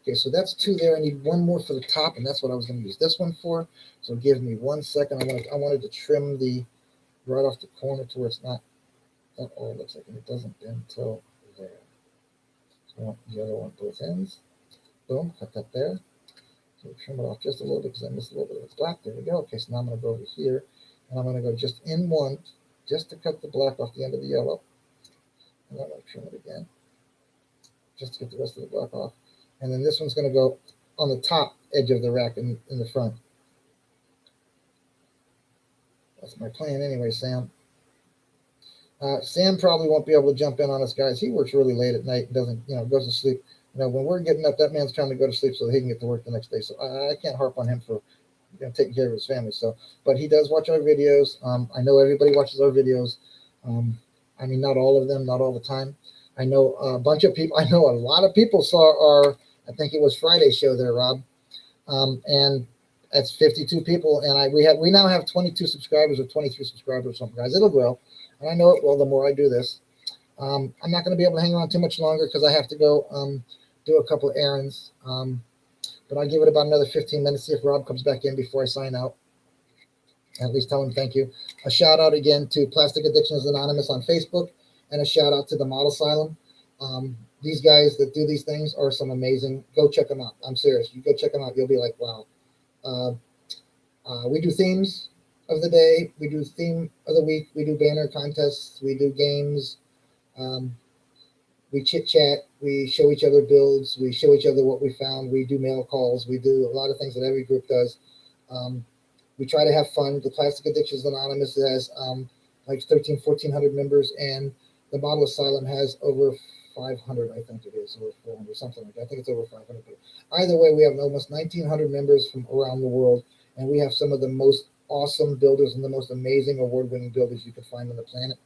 Okay, so that's two there. I need one more for the top, and that's what I was going to use this one for. So give me 1 second. I wanted to trim the right off the corner to where it's not all it looks like, and it doesn't bend till there. So I want the other one, both ends. Boom, cut that there. So trim it off just a little bit because I missed a little bit of the black. There we go. Okay, so now I'm going to go over here, and I'm going to go just in one, just to cut the black off the end of the yellow. And I'm going to trim it again, just to get the rest of the black off. And then this one's going to go on the top edge of the rack in the front. That's my plan anyway, Sam. Sam probably won't be able to jump in on us, guys. He works really late at night and doesn't, goes to sleep. When we're getting up, that man's trying to go to sleep so that he can get to work the next day. So I can't harp on him for taking care of his family. So, but he does watch our videos. I know everybody watches our videos. I mean, not all of them, not all the time. I know a bunch of people. I know a lot of people saw our, I think it was Friday's show there, Rob. And that's 52 people. And we now have 22 subscribers or 23 subscribers or something, guys. It'll grow. And I know it will the more I do this. I'm not going to be able to hang around too much longer because I have to go do a couple of errands. But I'll give it about another 15 minutes, see if Rob comes back in before I sign out. At least tell him thank you. A shout out again to Plastic Addictions Anonymous on Facebook, and a shout out to the Model Asylum. These guys that do these things are some amazing. Go check them out. I'm serious. You go check them out. You'll be like, wow. We do themes of the day. We do theme of the week. We do banner contests. We do games. We chit chat. We show each other builds. We show each other what we found. We do mail calls. We do a lot of things that every group does. We try to have fun. The Plastic Addictions Anonymous has like 1,400 members, and the Model Asylum has over 500, I think it is, or 400, something like that. I think it's over 500. But either way, we have almost 1,900 members from around the world, and we have some of the most awesome builders and the most amazing award-winning builders you can find on the planet.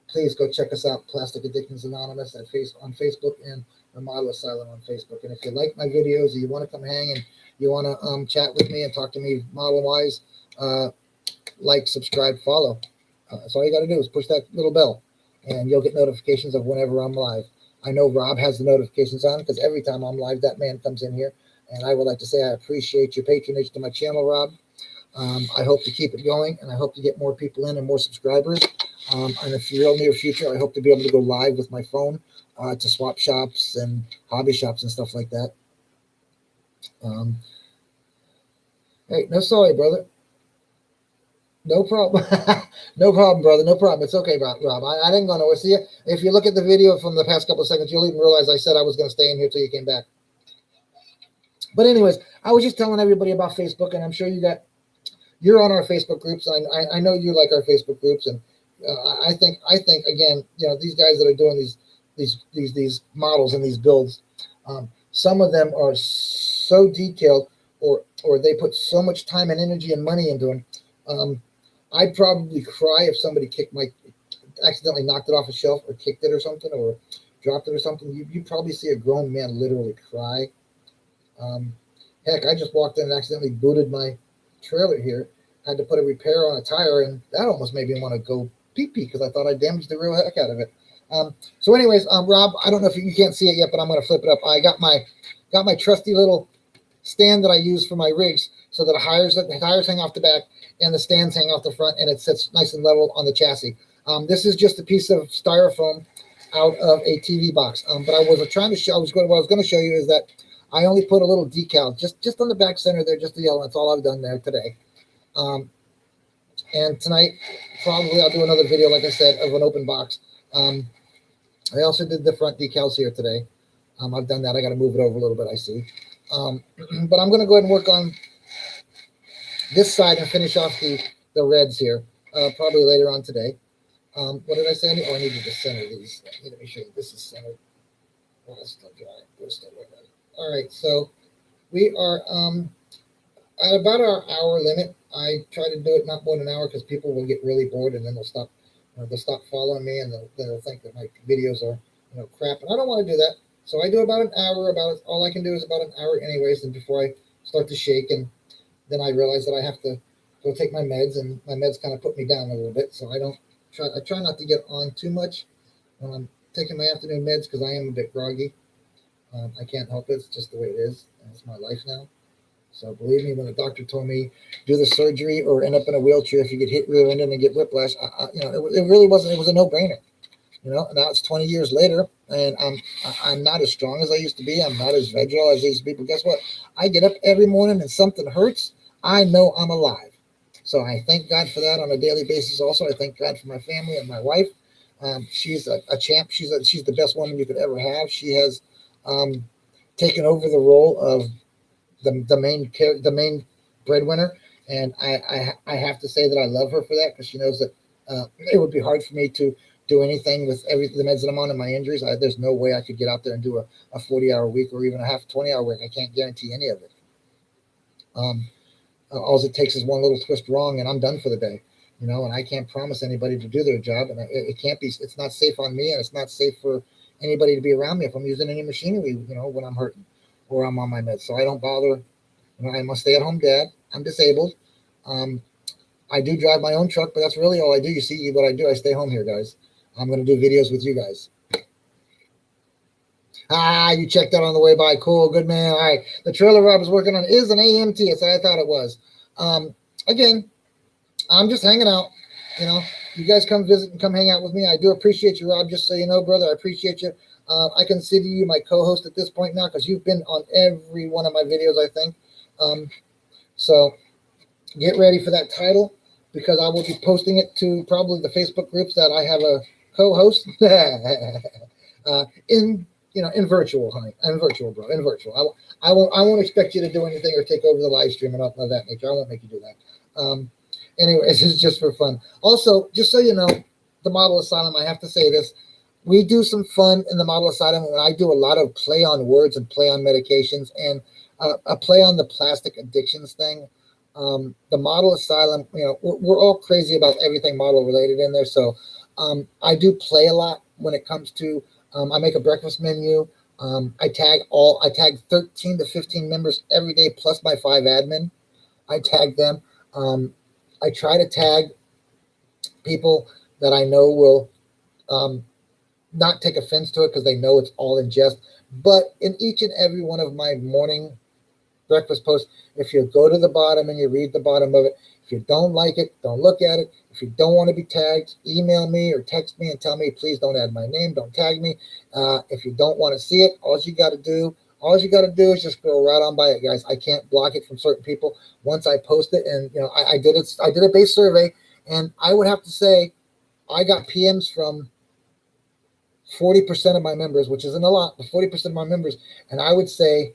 Please go check us out, Plastic Addictions Anonymous on Facebook, and the Model Asylum on Facebook. And if you like my videos, or you want to come hang and you want to chat with me and talk to me model-wise, like, subscribe, follow. That's all you got to do is push that little bell, and you'll get notifications of whenever I'm live. I know Rob has the notifications on because every time I'm live, that man comes in here. And I would like to say I appreciate your patronage to my channel, Rob. I hope to keep it going, and I hope to get more people in and more subscribers. And in the real near future, I hope to be able to go live with my phone to swap shops and hobby shops and stuff like that. Hey, no sorry, brother. No problem. No problem, brother. No problem. It's okay, Rob. I didn't go nowhere. See, if you look at the video from the past couple of seconds, you'll even realize I said I was going to stay in here till you came back. But anyways, I was just telling everybody about Facebook, and I'm sure you're on our Facebook groups. And I know you like our Facebook groups, and I think again, these guys that are doing these models and these builds, some of them are so detailed, or they put so much time and energy and money into them. I'd probably cry if somebody accidentally knocked it off a shelf or kicked it or something or dropped it or something. You'd probably see a grown man literally cry. Heck, I just walked in and accidentally booted my trailer here. Had to put a repair on a tire, and that almost made me want to go pee-pee because I thought I damaged the real heck out of it. So anyways, Rob, I don't know if you can't see it yet, but I'm going to flip it up. I got my trusty little stand that I use for my rigs so that the tires hang off the back and the stands hang off the front, and it sits nice and level on the chassis. This is just a piece of styrofoam out of a TV box. But what I was going to show you is that I only put a little decal just on the back center there, just the yellow. That's all I've done there today. And tonight, probably I'll do another video, like I said, of an open box. I also did the front decals here today. I've done that. I got to move it over a little bit, I see. But I'm going to go ahead and work on this side and finish off the reds here, probably later on today. What did I say? I needed to center these. Let me show you. This is centered. Oh, it's still dry. We're still working on it. All right, so we are at about our hour limit. I try to do it not more than an hour because people will get really bored and then they'll stop. They'll stop following me, and they'll think that my videos are crap. And I don't want to do that. So I do about an hour. All I can do is about an hour anyways. And before I start to shake, and then I realize that I have to go take my meds, and my meds kind of put me down a little bit. So I try not to get on too much when I'm taking my afternoon meds because I am a bit groggy. I can't help it. It's just the way it is. It's my life now. So believe me, when the doctor told me do the surgery or end up in a wheelchair if you get hit rear-ended and get whiplash, it really wasn't. It was a no-brainer. Now it's 20 years later. and I'm not as strong as I used to be. I'm not as vigile as I used to be. But guess what? I get up every morning and something hurts. I know I'm alive. So I thank God for that on a daily basis. Also, I thank God for my family and my wife. She's a champ. She's the best woman you could ever have. She has taken over the role of the main breadwinner, and I have to say that I love her for that, because she knows that it would be hard for me to do anything with the meds that I'm on and my injuries. There's no way I could get out there and do a 40-hour week or even a 20-hour week. I can't guarantee any of it. All it takes is one little twist wrong, and I'm done for the day. And I can't promise anybody to do their job, and it can't be. It's not safe on me, and it's not safe for anybody to be around me if I'm using any machinery, when I'm hurting or I'm on my meds. So I don't bother. I'm a stay-at-home dad. I'm disabled. I do drive my own truck, but that's really all I do. You see what I do. I stay home here, guys. I'm going to do videos with you guys. You checked out on the way by. Cool. Good, man. All right. The trailer Rob is working on is an AMT. It's what I thought it was. Again, I'm just hanging out. You guys come visit and come hang out with me. I do appreciate you, Rob. Just so you know, brother, I appreciate you. I consider you my co-host at this point now, because you've been on every one of my videos, I think. So get ready for that title, because I will be posting it to probably the Facebook groups that I have a co-host in virtual, honey. In virtual, bro. In virtual. I won't expect you to do anything or take over the live stream and all of that nature. I won't make you do that. Anyways, this is just for fun. Also, just so you know, the Model Asylum, I have to say this. We do some fun in the Model Asylum, and I do a lot of play on words and play on medications, and a play on the plastic addictions thing. The Model Asylum, we're all crazy about everything model related in there. So I do play a lot when it comes to, I make a breakfast menu. I tag 13 to 15 members every day, plus my 5 admin. I tag them. I try to tag people that I know will not take offense to it, because they know it's all in jest. But in each and every one of my morning breakfast posts, if you go to the bottom and you read the bottom of it, if you don't like it, don't look at it. If you don't want to be tagged, email me or text me and tell me, please don't add my name, don't tag me. If you don't want to see it, all you got to do is just scroll right on by it, guys. I can't block it from certain people once I post it. And I did a base survey, and I would have to say I got PMs from 40% of my members, which isn't a lot, but 40% of my members, and I would say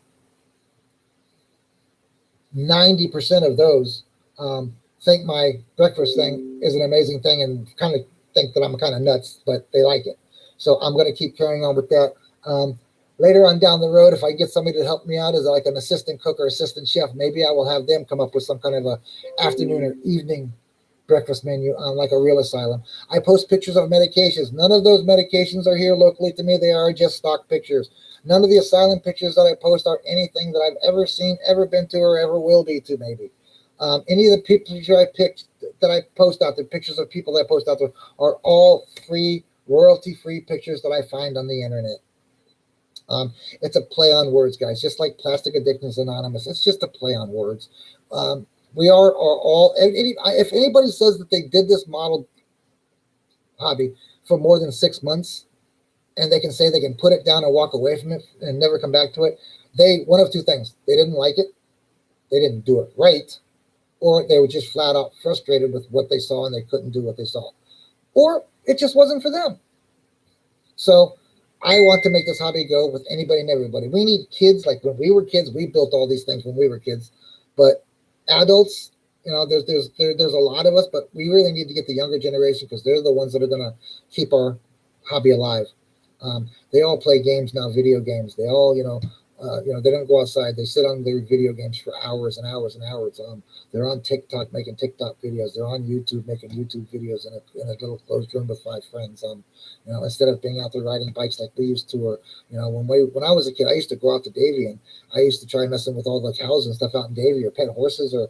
90% of those think my breakfast thing is an amazing thing, and kind of think that I'm kind of nuts, but they like it. So I'm going to keep carrying on with that. Later on down the road, if I get somebody to help me out as like an assistant cook or assistant chef, maybe I will have them come up with some kind of a afternoon or evening breakfast menu, like a real asylum. I post pictures of medications. None of those medications are here locally to me. They are just stock pictures. None of the asylum pictures that I post are anything that I've ever seen, ever been to, or ever will be to, maybe. Any of the pictures I post out there, pictures of people that I post out there, are all free, royalty-free pictures that I find on the internet. It's a play on words, guys, just like Plastic Addictions Anonymous. It's just a play on words. We are all, if anybody says that they did this model hobby for more than 6 months, and they can say they can put it down and walk away from it and never come back to it, one of two things: they didn't like it, they didn't do it right, or they were just flat out frustrated with what they saw and they couldn't do what they saw, or it just wasn't for them. So I want to make this hobby go with anybody and everybody. We need kids. Like when we were kids, we built all these things when we were kids, but adults, there's a lot of us, but we really need to get the younger generation, because they're the ones that are going to keep our hobby alive. They all play games now, video games. They all, they don't go outside. They sit on their video games for hours and hours and hours. They're on TikTok making TikTok videos. They're on YouTube making YouTube videos in a little closed room with 5 friends. Instead of being out there riding bikes like we used to, or when I was a kid, I used to go out to Davie, and I used to try messing with all the cows and stuff out in Davie, or pet horses, or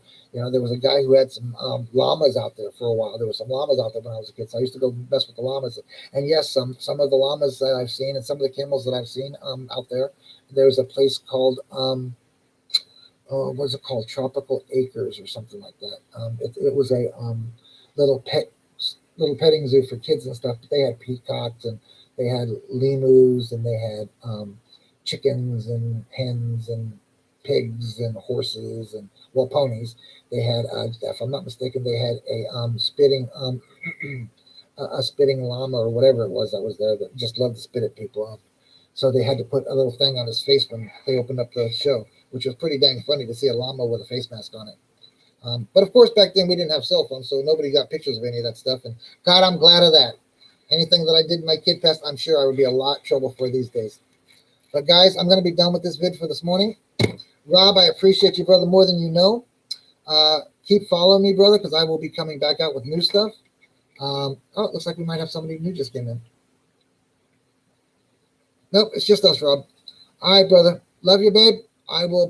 there was a guy who had some llamas out there for a while. There were some llamas out there when I was a kid, so I used to go mess with the llamas. And yes, some of the llamas that I've seen, and some of the camels that I've seen out there. There's a place called what's it called? Tropical Acres or something like that. It was a little pet little petting zoo for kids and stuff, but they had peacocks and they had lemus and they had chickens and hens and pigs and horses and well ponies. They had, if I'm not mistaken, they had a spitting a spitting llama or whatever it was that was there that just loved to spit at people. So they had to put a little thing on his face when they opened up the show, which was pretty dang funny to see a llama with a face mask on it. But of course, back then we didn't have cell phones, so nobody got pictures of any of that stuff. And God, I'm glad of that. Anything that I did in my kid past, I'm sure I would be a lot of trouble for these days. But guys, I'm going to be done with this vid for this morning. Rob, I appreciate you, brother, more than you know. Keep following me, brother, because I will be coming back out with new stuff. Oh, it looks like we might have somebody new just came in. Nope, it's just us, Rob. All right, brother. Love you, babe. I will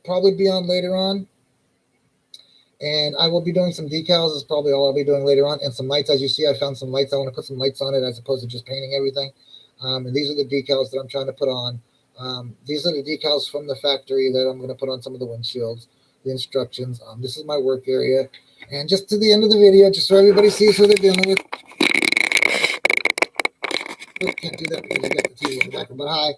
probably be on later on. And I will be doing some decals. Is probably all I'll be doing later on. And some lights. As you see, I found some lights. I want to put some lights on it as opposed to just painting everything. And these are the decals that I'm trying to put on. These are the decals from the factory that I'm going to put on some of the windshields, the instructions. This is my work area. And just to the end of the video, just so everybody sees who they're dealing with. Oops, can't do that because I got the TV in the background. But hi,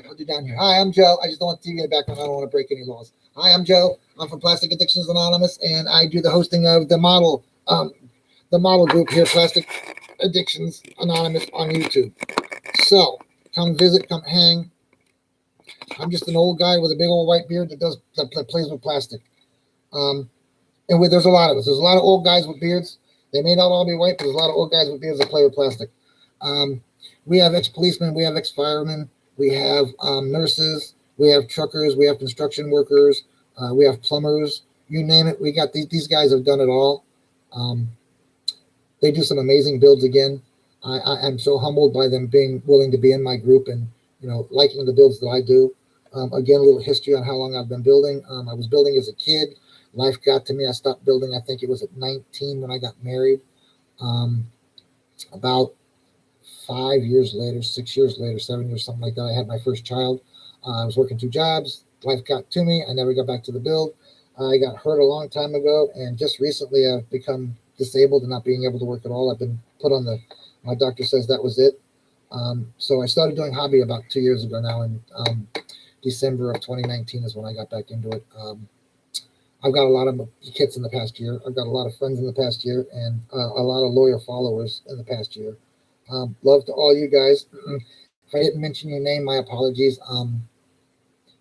I'll do down here. Hi, I'm Joe. I just don't want TV in the background. I don't want to break any laws. Hi, I'm Joe. I'm from Plastic Addictions Anonymous, and I do the hosting of the model group here, Plastic Addictions Anonymous on YouTube. So come visit, come hang. I'm just an old guy with a big old white beard that plays with plastic. And there's a lot of us. There's a lot of old guys with beards. They may not all be white, but there's a lot of old guys with beards that play with plastic. We have ex-policemen, we have ex-firemen, we have nurses, we have truckers, we have construction workers, we have plumbers, you name it. We got these guys have done it all. They do some amazing builds again. I'm so humbled by them being willing to be in my group and, liking the builds that I do. Again, a little history on how long I've been building. I was building as a kid. Life got to me. I stopped building. I think it was at 19 when I got married. About 5 years later, 6 years later, 7 years, something like that, I had my first child. I was working 2 jobs. Life got to me. I never got back to the build. I got hurt a long time ago, and just recently I've become disabled and not being able to work at all. I've been put on my doctor says that was it. So I started doing hobby about 2 years ago now, in December of 2019 is when I got back into it. I've got a lot of kits in the past year. I've got a lot of friends in the past year, and a lot of loyal followers in the past year. Love to all you guys. If I didn't mention your name, my apologies.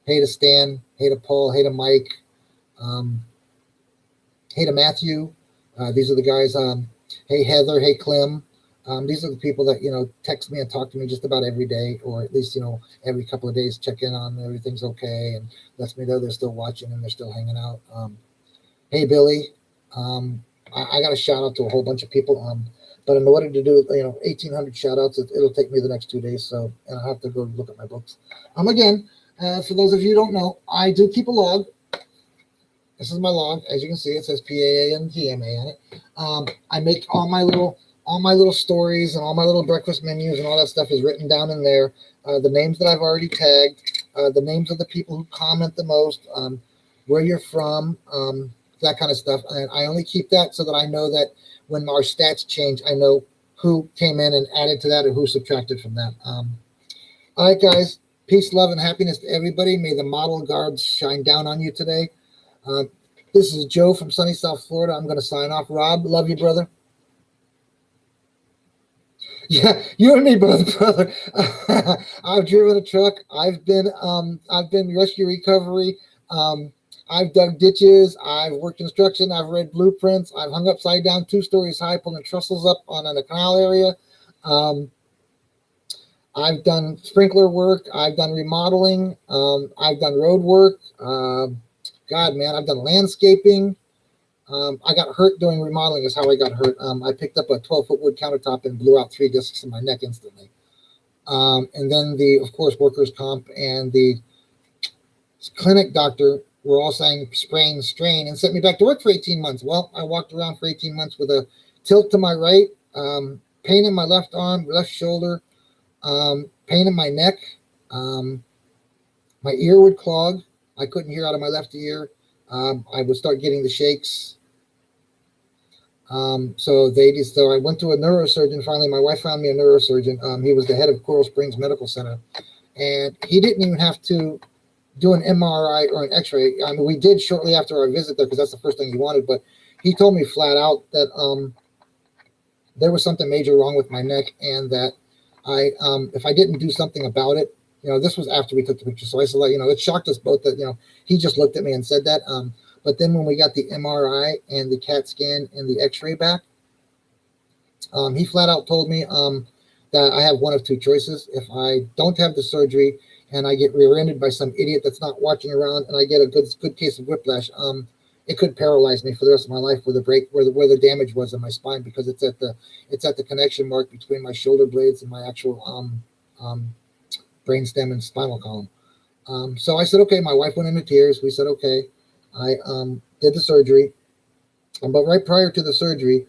Hey to Stan, hey to Paul, hey to Mike, hey to Matthew. These are the guys. Hey Heather, hey Clem. These are the people that text me and talk to me just about every day, or at least every couple of days, check in on everything's okay and lets me know they're still watching and they're still hanging out. Hey Billy, I got a shout out to a whole bunch of people. But in order to do 1,800 shout outs, it'll take me the next 2 days. And I'll have to go look at my books. Again, for those of you who don't know, I do keep a log. This is my log. As you can see, it says PAA and TMA on it. I make all my little stories and all my little breakfast menus and all that stuff is written down in there. The names that I've already tagged, the names of the people who comment the most, where you're from, that kind of stuff. And I only keep that so that I know that when our stats change, I know who came in and added to that or who subtracted from that. All right, guys. Peace, love, and happiness to everybody. May the model guards shine down on you today. This is Joe from sunny South Florida. I'm going to sign off. Rob, love you, brother. Yeah, you and me, brother. I've driven a truck. I've been rescue recovery. I've dug ditches. I've worked construction. I've read blueprints. I've hung upside down 2 stories high, pulling trestles up on a canal area. I've done sprinkler work. I've done remodeling. I've done road work. God, man, I've done landscaping. I got hurt doing remodeling is how I got hurt. I picked up a 12-foot wood countertop and blew out 3 discs in my neck instantly. And then of course, workers' comp and the clinic doctor were all saying sprain, strain, and sent me back to work for 18 months. Well, I walked around for 18 months with a tilt to my right, pain in my left arm, left shoulder, pain in my neck. My ear would clog. I couldn't hear out of my left ear. I would start getting the shakes. So I went to a neurosurgeon. Finally, my wife found me a neurosurgeon. He was the head of Coral Springs Medical Center, and he didn't even have to do an MRI or an X-ray. I mean, we did shortly after our visit there because that's the first thing he wanted. But he told me flat out that there was something major wrong with my neck, and that if I didn't do something about it, this was after we took the picture. So I said, it shocked us both that he just looked at me and said that. But then when we got the MRI and the CAT scan and the X-ray back, he flat out told me that I have one of two choices. If I don't have the surgery and I get rear-ended by some idiot that's not watching around, and I get a good case of whiplash, it could paralyze me for the rest of my life where the damage was in my spine, because it's at the connection mark between my shoulder blades and my actual brainstem and spinal column. So I said, okay. My wife went into tears. We said, okay. I did the surgery, but right prior to the surgery,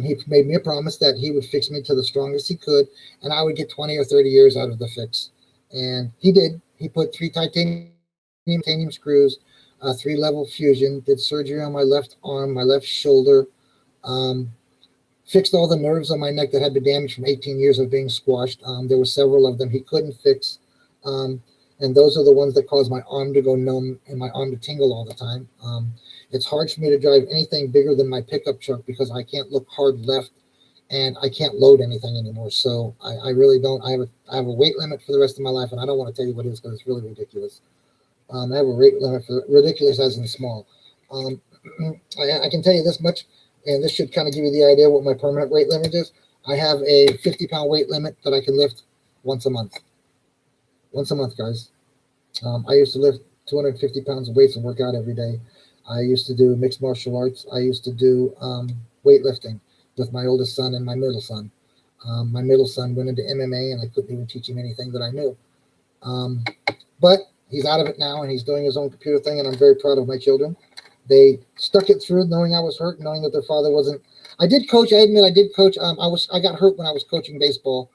he made me a promise that he would fix me to the strongest he could, and I would get 20 or 30 years out of the fix. And he did. He put 3 titanium screws, 3-level fusion, did surgery on my left arm, my left shoulder, fixed all the nerves on my neck that had been damaged from 18 years of being squashed. There were several of them he couldn't fix. And those are the ones that cause my arm to go numb and my arm to tingle all the time. It's hard for me to drive anything bigger than my pickup truck because I can't look hard left, and I can't load anything anymore. So I really don't. I have a weight limit for the rest of my life, and I don't want to tell you what it is because it's really ridiculous. I have a weight limit for ridiculous as in small. I can tell you this much, and this should kind of give you the idea what my permanent weight limit is. I have a 50-pound weight limit that I can lift once a month. Once a month, guys. I used to lift 250 pounds of weights and work out every day. I used to do mixed martial arts. I used to do weightlifting with my oldest son and my middle son. My middle son went into MMA, and I couldn't even teach him anything that I knew. But he's out of it now, and he's doing his own computer thing, and I'm very proud of my children. They stuck it through, knowing I was hurt, knowing that their father wasn't. I did coach. I admit I did coach. I got hurt when I was coaching baseball.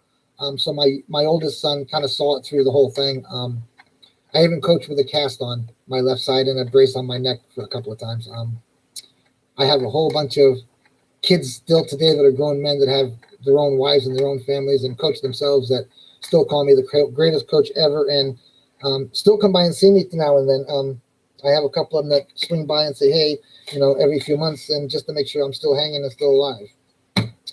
So my oldest son kind of saw it through the whole thing. I even coached with a cast on my left side and a brace on my neck for a couple of times. I have a whole bunch of kids still today that are grown men that have their own wives and their own families and coach themselves that still call me the greatest coach ever, and still come by and see me now and then. I have a couple of them that swing by and say, hey, every few months, and just to make sure I'm still hanging and still alive.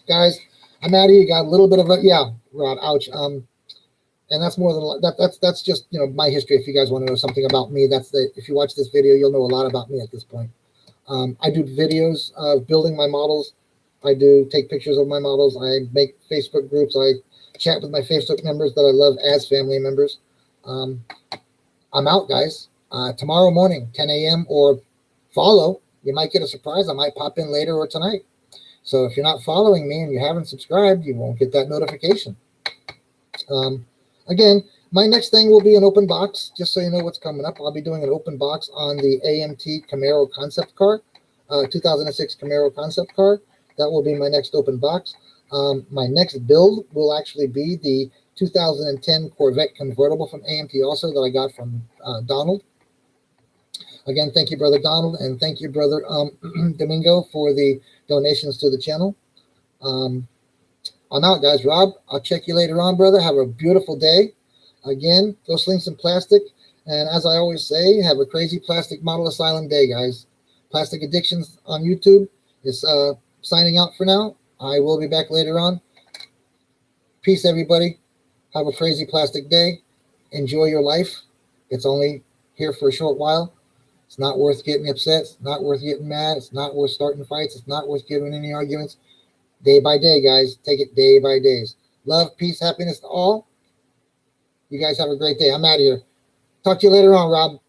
Guys, I'm out of here. Got a little bit of Rod, ouch. And that's more than that's just my history. If you guys want to know something about me, if you watch this video, you'll know a lot about me at this point. I do videos of building my models. I do take pictures of my models. I make Facebook groups. I chat with my Facebook members that I love as family members. I'm out, guys. Tomorrow morning, 10 a.m. or follow. You might get a surprise. I might pop in later or tonight. So if you're not following me and you haven't subscribed, you won't get that notification. Again, my next thing will be an open box, just so you know what's coming up. I'll be doing an open box on the AMT Camaro concept car, 2006 Camaro concept car. That will be my next open box. My next build will actually be the 2010 Corvette Convertible from AMT also that I got from Donald. Again, thank you, Brother Donald, and thank you, Brother Domingo, for the donations to the channel. I'm out, guys. Rob, I'll check you later on, brother. Have a beautiful day. Again, go sling some plastic. And as I always say, have a crazy plastic Model Asylum day, guys. Plastic Addictions on YouTube is signing out for now. I will be back later on. Peace, everybody. Have a crazy plastic day. Enjoy your life. It's only here for a short while. It's not worth getting upset. It's not worth getting mad. It's not worth starting fights. It's not worth giving any arguments. Day by day, guys. Take it day by days. Love, peace, happiness to all. You guys have a great day. I'm out of here. Talk to you later on, Rob.